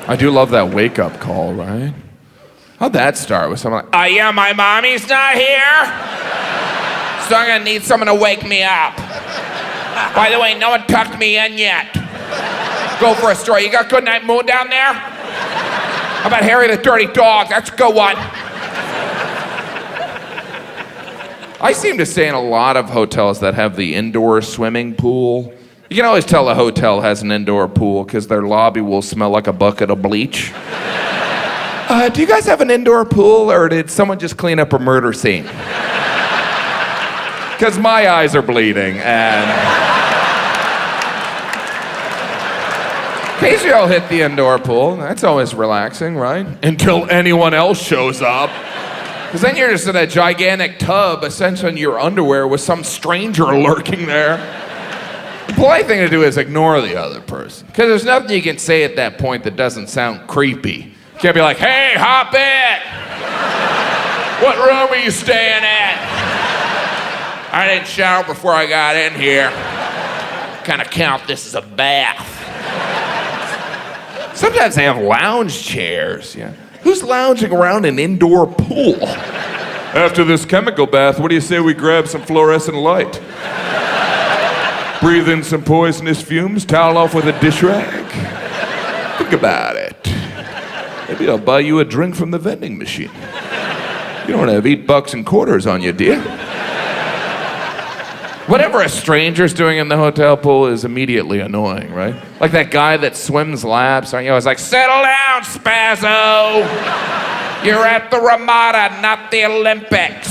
I do love that wake-up call, right? How'd that start with someone like, oh yeah, my mommy's not here? So I'm gonna need someone to wake me up. By the way, no one tucked me in yet. Go for a story. You got Goodnight Moon down there? How about Harry the Dirty Dog? That's a good one. I seem to stay in a lot of hotels that have the indoor swimming pool. You can always tell a hotel has an indoor pool because their lobby will smell like a bucket of bleach. Do you guys have an indoor pool, or did someone just clean up a murder scene? Because my eyes are bleeding, and... Occasionally I'll hit the indoor pool. That's always relaxing, right? Until anyone else shows up. Because then you're just in a gigantic tub, essentially in your underwear, with some stranger lurking there. The polite thing to do is ignore the other person. Because there's nothing you can say at that point that doesn't sound creepy. You can't be like, hey, hop in! What room are you staying in? I didn't shower before I got in here. Kind of count this as a bath. Sometimes they have lounge chairs, yeah. Who's lounging around an indoor pool? After this chemical bath, what do you say we grab some fluorescent light? Breathe in some poisonous fumes, towel off with a dish rag. Think about it. Maybe I'll buy you a drink from the vending machine. You don't have $8.25 on you, dear. Whatever a stranger's doing in the hotel pool is immediately annoying, right? Like that guy that swims laps, aren't you always like, settle down, spazzo! You're at the Ramada, not the Olympics.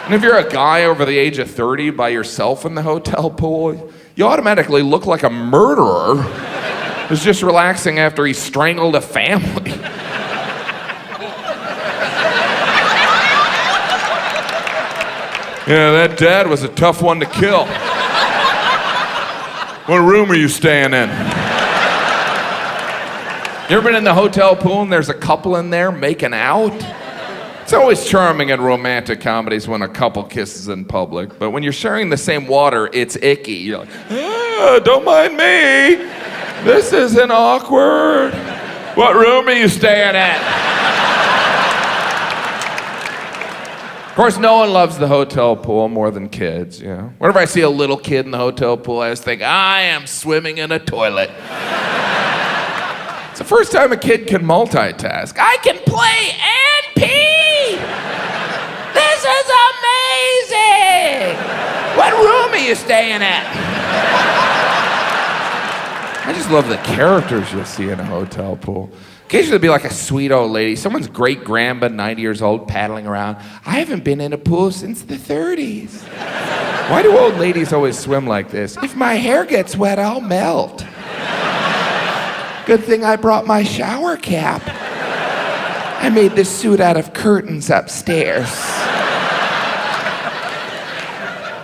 And if you're a guy over the age of 30 by yourself in the hotel pool, you automatically look like a murderer who's just relaxing after he strangled a family. Yeah, that dad was a tough one to kill. What room are you staying in? You ever been in the hotel pool and there's a couple in there making out? It's always charming in romantic comedies when a couple kisses in public, but when you're sharing the same water, it's icky. You're like, don't mind me. This isn't awkward. What room are you staying at? Of course, no one loves the hotel pool more than kids, you know. Whenever I see a little kid in the hotel pool, I just think, I am swimming in a toilet. It's the first time a kid can multitask. I can play and pee! This is amazing! What room are you staying at? I just love the characters you'll see in a hotel pool. Occasionally there'll be like a sweet old lady, someone's great-grandma, 90 years old, paddling around. I haven't been in a pool since the 30s. Why do old ladies always swim like this? If my hair gets wet, I'll melt. Good thing I brought my shower cap. I made this suit out of curtains upstairs.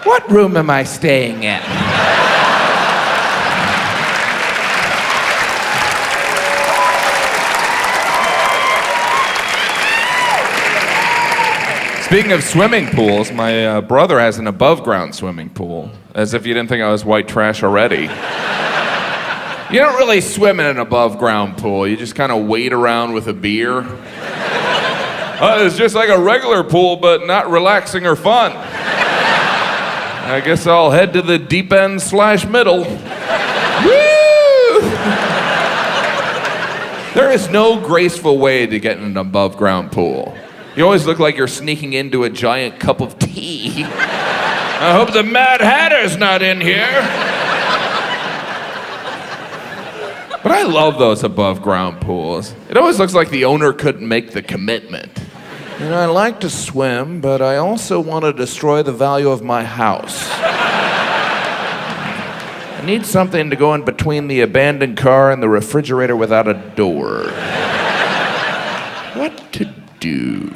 What room am I staying in? Speaking of swimming pools, my brother has an above-ground swimming pool. As if you didn't think I was white trash already. You don't really swim in an above-ground pool. You just kind of wade around with a beer. It's just like a regular pool, but not relaxing or fun. I guess I'll head to the deep end / middle. Woo! There is no graceful way to get in an above-ground pool. You always look like you're sneaking into a giant cup of tea. I hope the Mad Hatter's not in here. But I love those above-ground pools. It always looks like the owner couldn't make the commitment. You know, I like to swim, but I also want to destroy the value of my house. I need something to go in between the abandoned car and the refrigerator without a door. What to do?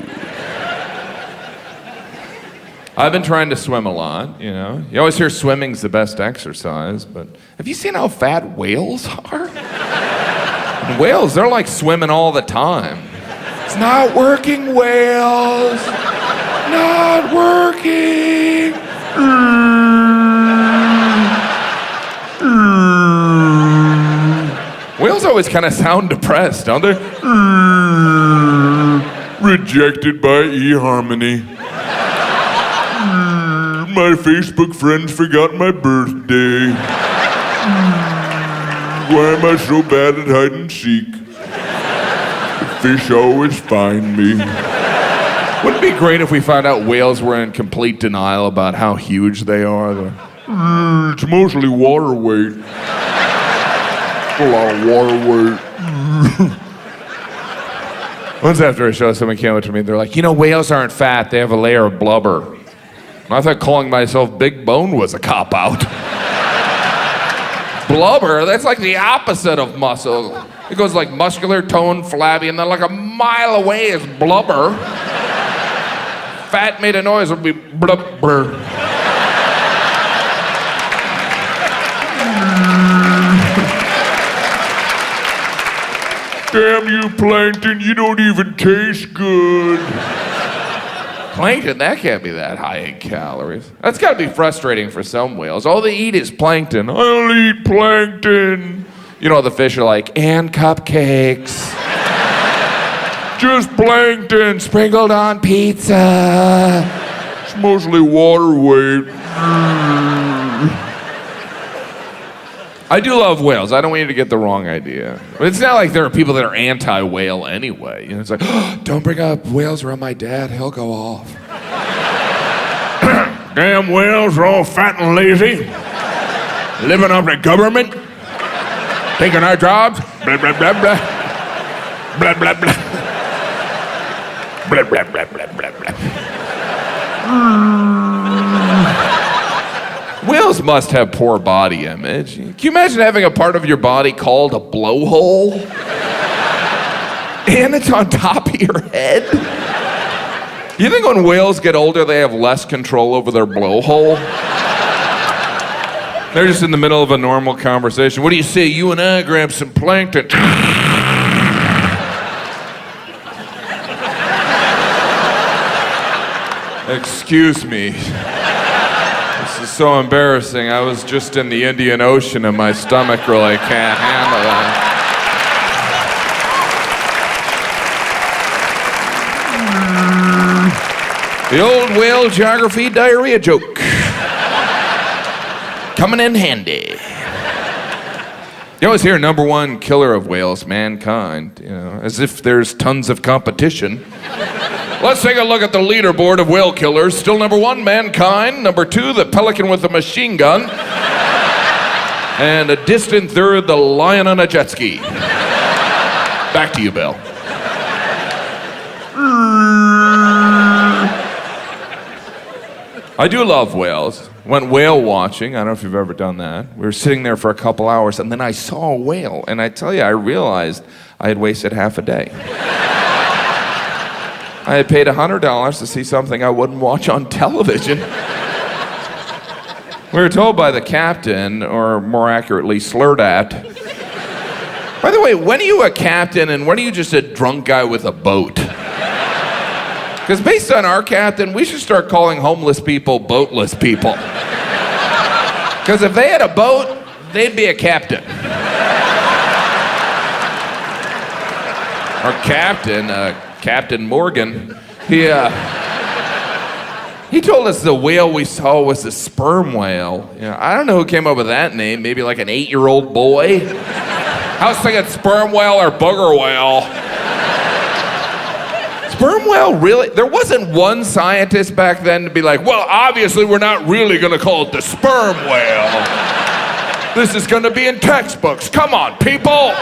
I've been trying to swim a lot, you know. You always hear swimming's the best exercise, but have you seen how fat whales are? And whales, they're like swimming all the time. It's not working, whales. Not working. Whales always kind of sound depressed, don't they? Rejected by eHarmony. My Facebook friends forgot my birthday. Why am I so bad at hide and seek? The fish always find me. Wouldn't it be great if we found out whales were in complete denial about how huge they are? It's mostly water weight. A lot of water weight. Once after a show, someone came up to me and they're like, you know, whales aren't fat, they have a layer of blubber. And I thought calling myself big bone was a cop-out. Blubber, that's like the opposite of muscle. It goes like muscular, toned, flabby, and then like a mile away is blubber. Fat made a noise would be blubber. Damn you, plankton, you don't even taste good. Plankton, that can't be that high in calories. That's gotta be frustrating for some whales. All they eat is plankton. I'll eat plankton. You know, the fish are like, and cupcakes. just plankton sprinkled on pizza. It's mostly water weight. I do love whales. I don't want you to get the wrong idea. But it's not like there are people that are anti-whale anyway. You know, it's like, oh, Don't bring up whales around my dad. He'll go off. damn whales are all fat and lazy, living up to government, taking our jobs. Blah, blah, blah, blah. Blah, blah, blah. Blah, blah, blah, blah, blah, blah. Whales must have poor body image. Can you imagine having a part of your body called a blowhole? And it's on top of your head? You think when whales get older, they have less control over their blowhole? They're just in the middle of a normal conversation. What do you say? You and I grab some plankton. Excuse me. This is so embarrassing. I was just in the Indian Ocean and my stomach really can't handle that. The old whale geography diarrhea joke. Coming in handy. You always hear number one killer of whales, mankind, you know, as if there's tons of competition. Let's take a look at the leaderboard of whale killers. Still number one, mankind. Number two, the pelican with a machine gun. And a distant third, the lion on a jet ski. Back to you, Bill. I do love whales. Went whale watching. I don't know if you've ever done that. We were sitting there for a couple hours, and then I saw a whale. And I tell you, I realized I had wasted half a day. I had paid $100 to see something I wouldn't watch on television. We were told by the captain, or more accurately, slurred at. By the way, when are you a captain and when are you just a drunk guy with a boat? Because based on our captain, we should start calling homeless people boatless people. Because if they had a boat, they'd be a captain. Our captain, Captain Morgan, he told us the whale we saw was a sperm whale. You know, I don't know who came up with that name, maybe like an 8-year-old boy. I was thinking sperm whale or booger whale. Sperm whale, really? There wasn't one scientist back then to be like, well, obviously we're not really gonna call it the sperm whale. This is gonna be in textbooks. Come on, people.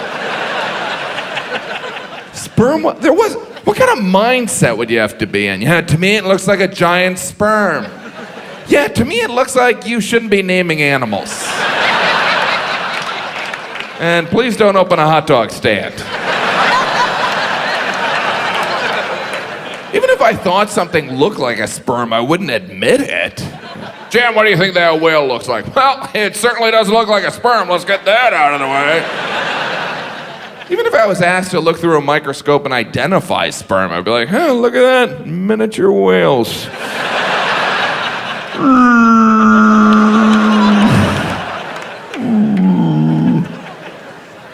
Sperm whale, there was, what kind of mindset would you have to be in? Yeah, to me it looks like a giant sperm. Yeah, to me it looks like you shouldn't be naming animals. And please don't open a hot dog stand. Even if I thought something looked like a sperm, I wouldn't admit it. Jim, what do you think that whale looks like? Well, it certainly doesn't look like a sperm. Let's get that out of the way. Even if I was asked to look through a microscope and identify sperm, I'd be like, oh, look at that, miniature whales.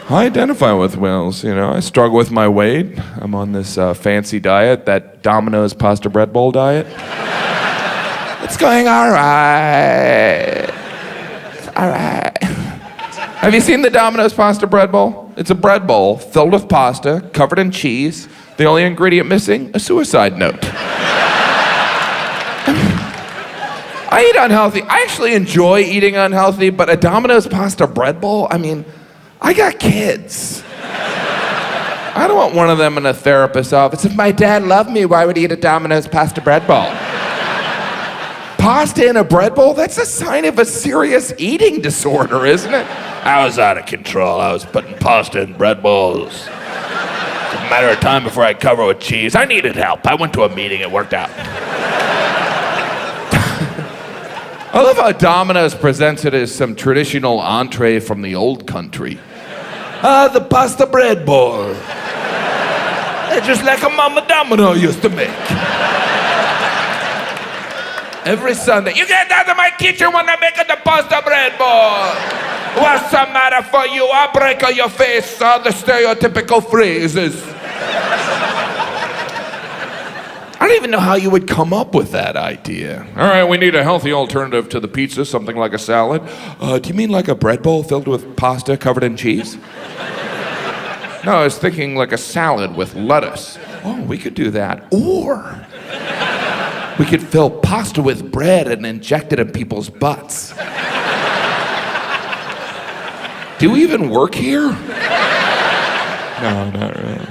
I identify with whales, you know. I struggle with my weight. I'm on this fancy diet, that Domino's pasta bread bowl diet. It's going all right. It's all right. Have you seen the Domino's pasta bread bowl? It's a bread bowl filled with pasta, covered in cheese. The only ingredient missing, a suicide note. I eat unhealthy. I actually enjoy eating unhealthy, but a Domino's pasta bread bowl, I mean, I got kids. I don't want one of them in a therapist's office. If my dad loved me, why would he eat a Domino's pasta bread bowl? Pasta in a bread bowl? That's a sign of a serious eating disorder, isn't it? I was out of control. I was putting pasta in bread bowls. It's a matter of time before I cover it with cheese. I needed help. I went to a meeting. It worked out. I love how Domino's presents it as some traditional entree from the old country. The pasta bread bowl. It's just like a Mama Domino used to make. Every Sunday, you get out of my kitchen when I'm making the pasta bread bowl. What's the matter for you? I'll break on your face. All the stereotypical phrases. I don't even know how you would come up with that idea. All right, we need a healthy alternative to the pizza, something like a salad. Do you mean like a bread bowl filled with pasta covered in cheese? No, I was thinking like a salad with lettuce. Oh, we could do that. Or we could fill pasta with bread and inject it in people's butts. Do you even work here? No, not really.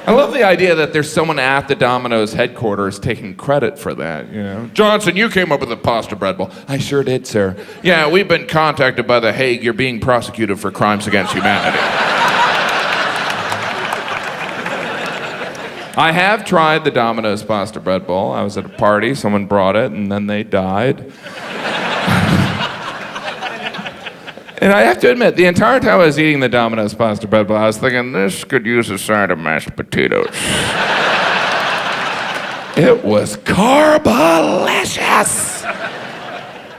I love the idea that there's someone at the Domino's headquarters taking credit for that, you know. Johnson, you came up with the pasta bread bowl. I sure did, sir. Yeah, we've been contacted by The Hague. You're being prosecuted for crimes against humanity. I have tried the Domino's pasta bread bowl. I was at a party, someone brought it, and then they died. And I have to admit, the entire time I was eating the Domino's pasta bread bowl, I was thinking, this could use a side of mashed potatoes. It was carbalicious.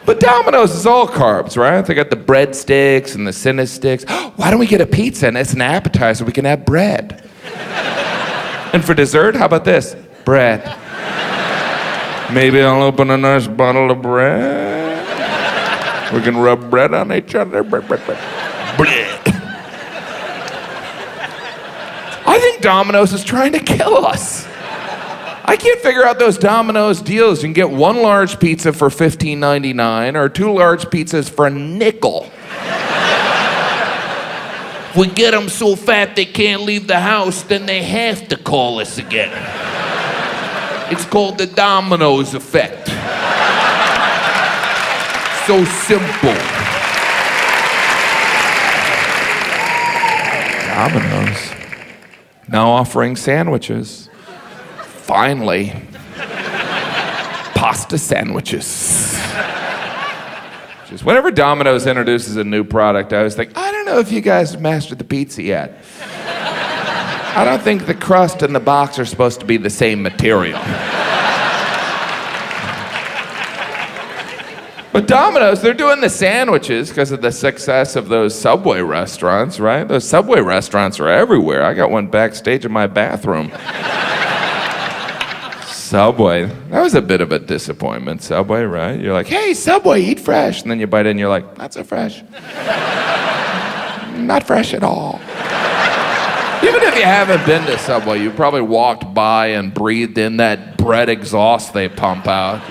But Domino's is all carbs, right? They got the breadsticks and the Cinesticks. Why don't we get a pizza and it's an appetizer? We can have bread. And for dessert, how about this? Bread. Maybe I'll open a nice bottle of bread. We can rub bread on each other. Bread. I think Domino's is trying to kill us. I can't figure out those Domino's deals. You can get one large pizza for $15.99 or two large pizzas for a nickel. If we get them so fat they can't leave the house, then they have to call us again. It's called the Domino's effect. So simple. Domino's now offering sandwiches. Finally, pasta sandwiches. Just whenever Domino's introduces a new product, I always think, I don't know if you guys have mastered the pizza yet. I don't think the crust and the box are supposed to be the same material. But Domino's, they're doing the sandwiches because of the success of those Subway restaurants, right? Those Subway restaurants are everywhere. I got one backstage in my bathroom. Subway, that was a bit of a disappointment. Subway, right? You're like, hey, Subway, eat fresh. And then you bite in and you're like, not so fresh. Not fresh at all. Even if you haven't been to Subway, you probably walked by and breathed in that bread exhaust they pump out.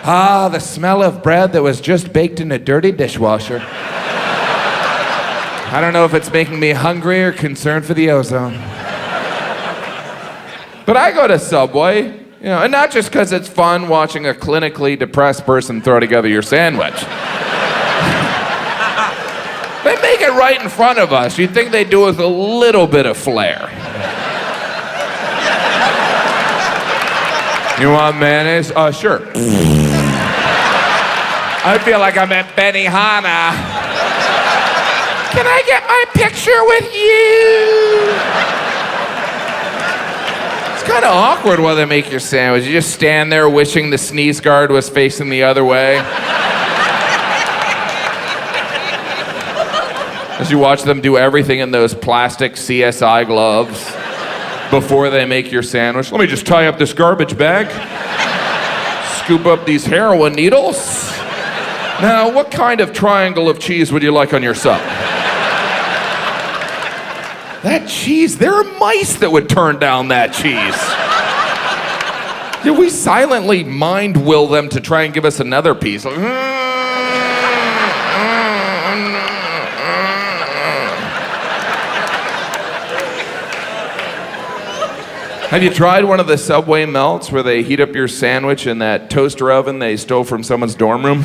Ah, the smell of bread that was just baked in a dirty dishwasher. I don't know if it's making me hungry or concerned for the ozone. But I go to Subway, you know, and not just because it's fun watching a clinically depressed person throw together your sandwich. They make it right in front of us. You'd think they'd do it with a little bit of flair. You want mayonnaise? Sure. I feel like I'm at Benihana. Can I get my picture with you? It's kind of awkward while they make your sandwich. You just stand there wishing the sneeze guard was facing the other way. As you watch them do everything in those plastic CSI gloves before they make your sandwich. Let me just tie up this garbage bag. Scoop up these heroin needles. Now, what kind of triangle of cheese would you like on your sub? That cheese, there are mice that would turn down that cheese. Did we silently mind will them to try and give us another piece? Like, have you tried one of the Subway melts where they heat up your sandwich in that toaster oven they stole from someone's dorm room?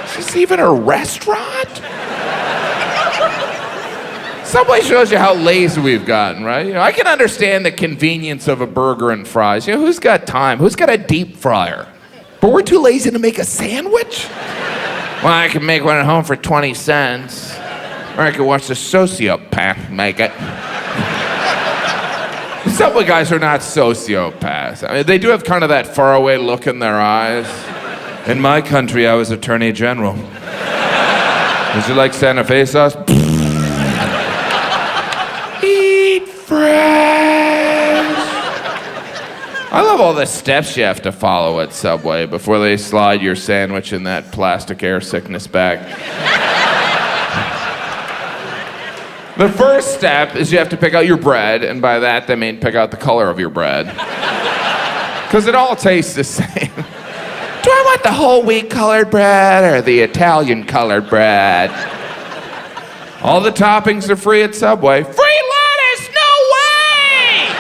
Is this even a restaurant? Subway shows you how lazy we've gotten, right? You know, I can understand the convenience of a burger and fries. You know, who's got time? Who's got a deep fryer? But we're too lazy to make a sandwich? Well, I can make one at home for 20 cents. Or I could watch the sociopath make it. The Subway guys are not sociopaths. I mean, they do have kind of that faraway look in their eyes. In my country, I was Attorney General. Would you like Santa Fe sauce? Eat fresh. I love all the steps you have to follow at Subway before they slide your sandwich in that plastic air sickness bag. The first step is you have to pick out your bread, and by that they mean pick out the color of your bread. Because it all tastes the same. Do I want the whole wheat colored bread or the Italian colored bread? All the toppings are free at Subway. Free lettuce? No way!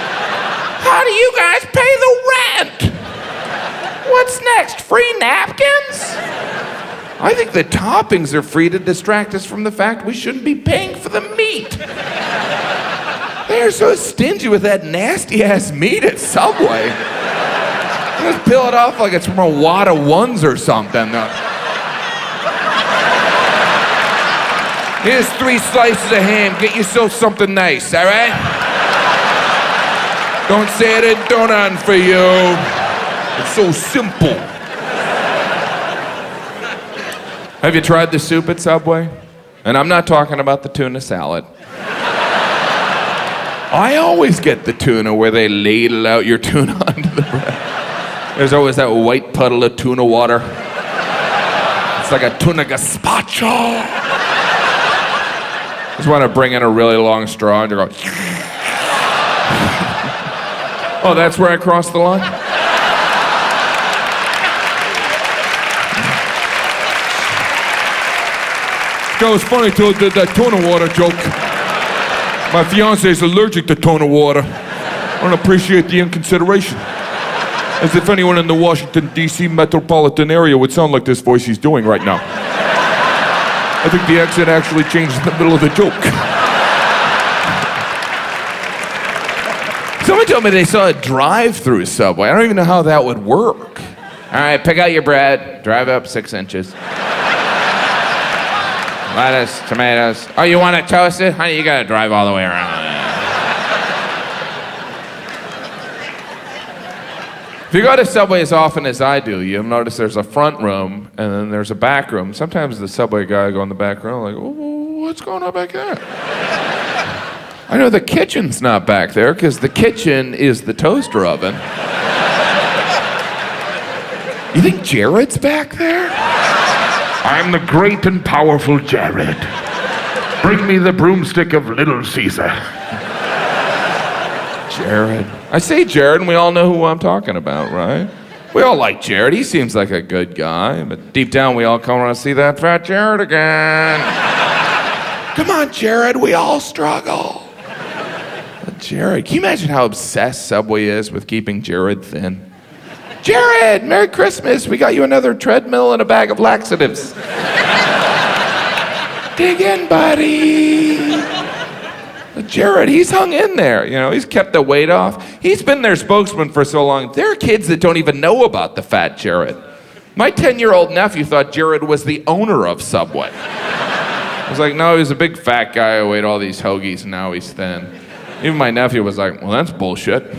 How do you guys pay the rent? What's next? Free napkins? I think the toppings are free to distract us from the fact we shouldn't be paying for the meat. They're so stingy with that nasty-ass meat at Subway. Just peel it off like it's from a wad of ones or something. Here's 3 slices of ham. Get yourself something nice, all right? Don't say I didn't do nothing for you. It's so simple. Have you tried the soup at Subway? And I'm not talking about the tuna salad. I always get the tuna where they ladle out your tuna onto the bread. There's always that white puddle of tuna water. It's like a tuna gazpacho. Just want to bring in a really long straw and you go. Oh, that's where I crossed the line? That was funny till I did that tuna water joke. My fiance is allergic to tuna water. I don't appreciate the inconsideration. As if anyone in the Washington, D.C. metropolitan area would sound like this voice he's doing right now. I think the accent actually changed in the middle of the joke. Someone told me they saw a drive-through Subway. I don't even know how that would work. All right, pick out your bread, drive up 6 inches. Lettuce, tomatoes. Oh, you want it toasted? Honey, you gotta drive all the way around. If you go to Subway as often as I do, you'll notice there's a front room and then there's a back room. Sometimes the Subway guy go in the back room like, oh, what's going on back there? I know the kitchen's not back there because the kitchen is the toaster oven. You think Jared's back there? I'm the great and powerful Jared. Bring me the broomstick of Little Caesar. Jared. I say Jared and we all know who I'm talking about, right? We all like Jared. He seems like a good guy, but deep down we all come around to see that fat Jared again. Come on, Jared, we all struggle. But Jared, can you imagine how obsessed Subway is with keeping Jared thin? Jared, Merry Christmas. We got you another treadmill and a bag of laxatives. Dig in, buddy. But Jared, he's hung in there. You know, he's kept the weight off. He's been their spokesman for so long. There are kids that don't even know about the fat Jared. My 10-year-old nephew thought Jared was the owner of Subway. I was like, no, he's a big fat guy who ate all these hoagies and now he's thin. Even my nephew was like, well, that's bullshit.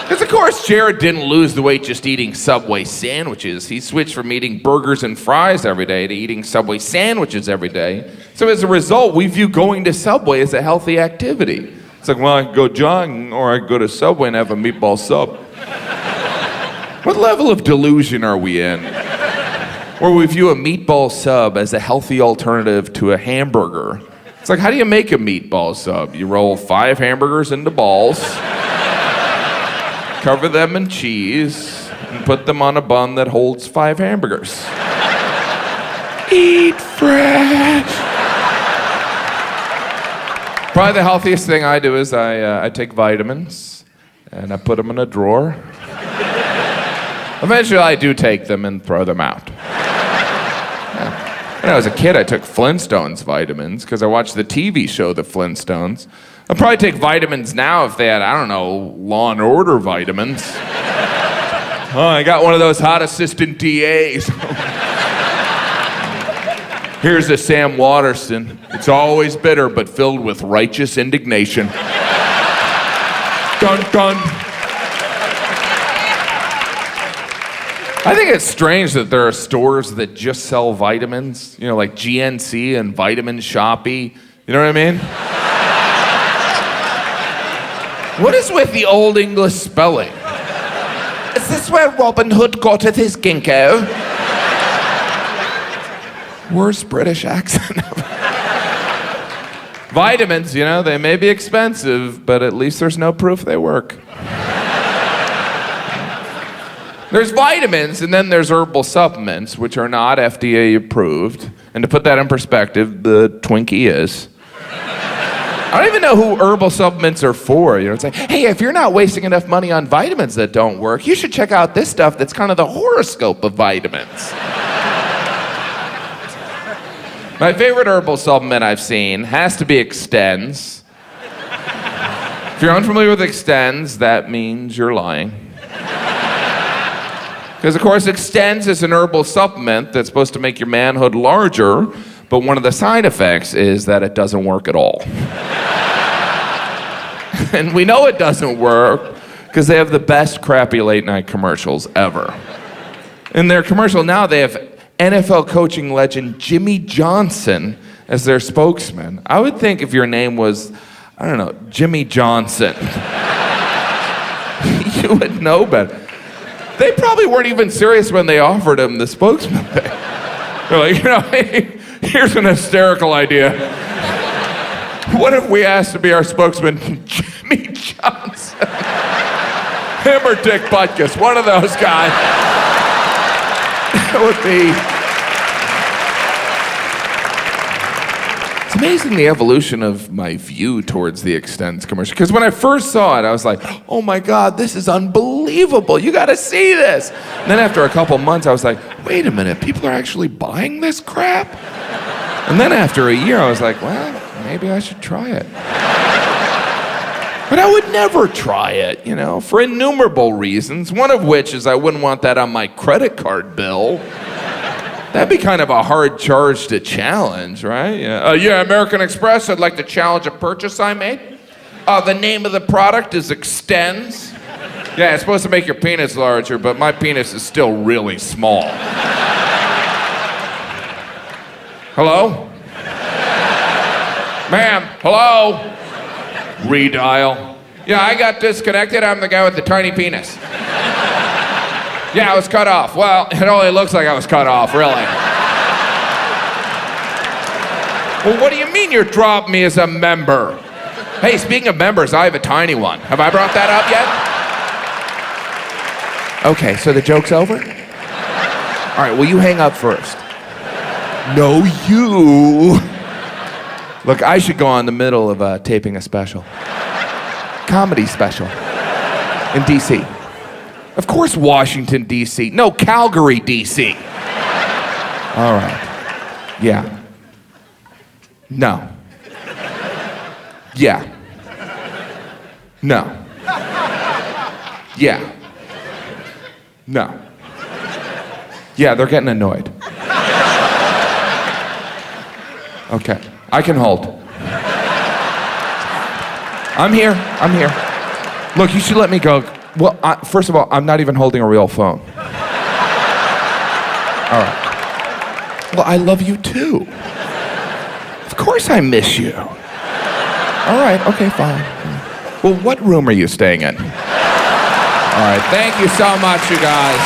Because, of course, Jared didn't lose the weight just eating Subway sandwiches. He switched from eating burgers and fries every day to eating Subway sandwiches every day. So as a result, we view going to Subway as a healthy activity. It's like, well, I can go jogging or I can go to Subway and have a meatball sub. What level of delusion are we in? Where we view a meatball sub as a healthy alternative to a hamburger. It's like, how do you make a meatball sub? You roll 5 hamburgers into balls, cover them in cheese, and put them on a bun that holds 5 hamburgers. Eat fresh. Probably the healthiest thing I do is I take vitamins and I put them in a drawer. Eventually I do take them and throw them out. When I was a kid, I took Flintstones vitamins because I watched the TV show The Flintstones. I'd probably take vitamins now if they had, I don't know, Law and Order vitamins. Oh, I got one of those hot assistant DAs. Here's a Sam Waterston. It's always bitter, but filled with righteous indignation. Dun, dun. I think it's strange that there are stores that just sell vitamins, you know, like GNC and Vitamin Shoppe. You know what I mean? What is with the old English spelling? Is this where Robin Hood got his ginkgo? Worst British accent ever. Vitamins, you know, they may be expensive, but at least there's no proof they work. There's vitamins, and then there's herbal supplements, which are not FDA approved. And to put that in perspective, the Twinkie is. I don't even know who herbal supplements are for. You know, it's like, hey, if you're not wasting enough money on vitamins that don't work, you should check out this stuff that's kind of the horoscope of vitamins. My favorite herbal supplement I've seen has to be Extenze. If you're unfamiliar with Extenze, that means you're lying. Because, of course, Extenze is an herbal supplement that's supposed to make your manhood larger, but one of the side effects is that it doesn't work at all. And we know it doesn't work because they have the best crappy late-night commercials ever. In their commercial now, they have NFL coaching legend Jimmy Johnson as their spokesman. I would think if your name was, I don't know, Jimmy Johnson, you would know better. They probably weren't even serious when they offered him the spokesman thing. They're like, you know, hey, here's an hysterical idea. What if we asked to be our spokesman Jimmy Johnson? Him or Dick Butkus, one of those guys. It would be. It's amazing the evolution of my view towards the Extenze commercial. Because when I first saw it, I was like, oh my God, this is unbelievable. You gotta see this. And then after a couple months, I was like, wait a minute, people are actually buying this crap? And then after a year, I was like, well, maybe I should try it. But I would never try it, you know, for innumerable reasons, one of which is I wouldn't want that on my credit card bill. That'd be kind of a hard charge to challenge, right? Yeah, American Express, I'd like to challenge a purchase I made. The name of the product is Extenze. Yeah, it's supposed to make your penis larger, but my penis is still really small. Hello? Ma'am, hello? Redial. Yeah, I got disconnected. I'm the guy with the tiny penis. Yeah, I was cut off. Well, it only looks like I was cut off, really. Well, what do you mean you're dropping me as a member? Hey, speaking of members, I have a tiny one. Have I brought that up yet? Okay, so the joke's over? All right, well, you hang up first. No, you. Look, I should go on the middle of taping a special. Comedy special. In D.C. Of course, Washington, D.C. No, Calgary, D.C. All right. Yeah. No. Yeah. No. Yeah. No. Yeah, they're getting annoyed. Okay. I can hold. I'm here. Look, you should let me go. Well, first of all, I'm not even holding a real phone. All right. Well, I love you too. Of course I miss you. All right, okay, fine. Well, what room are you staying in? All right, thank you so much, you guys.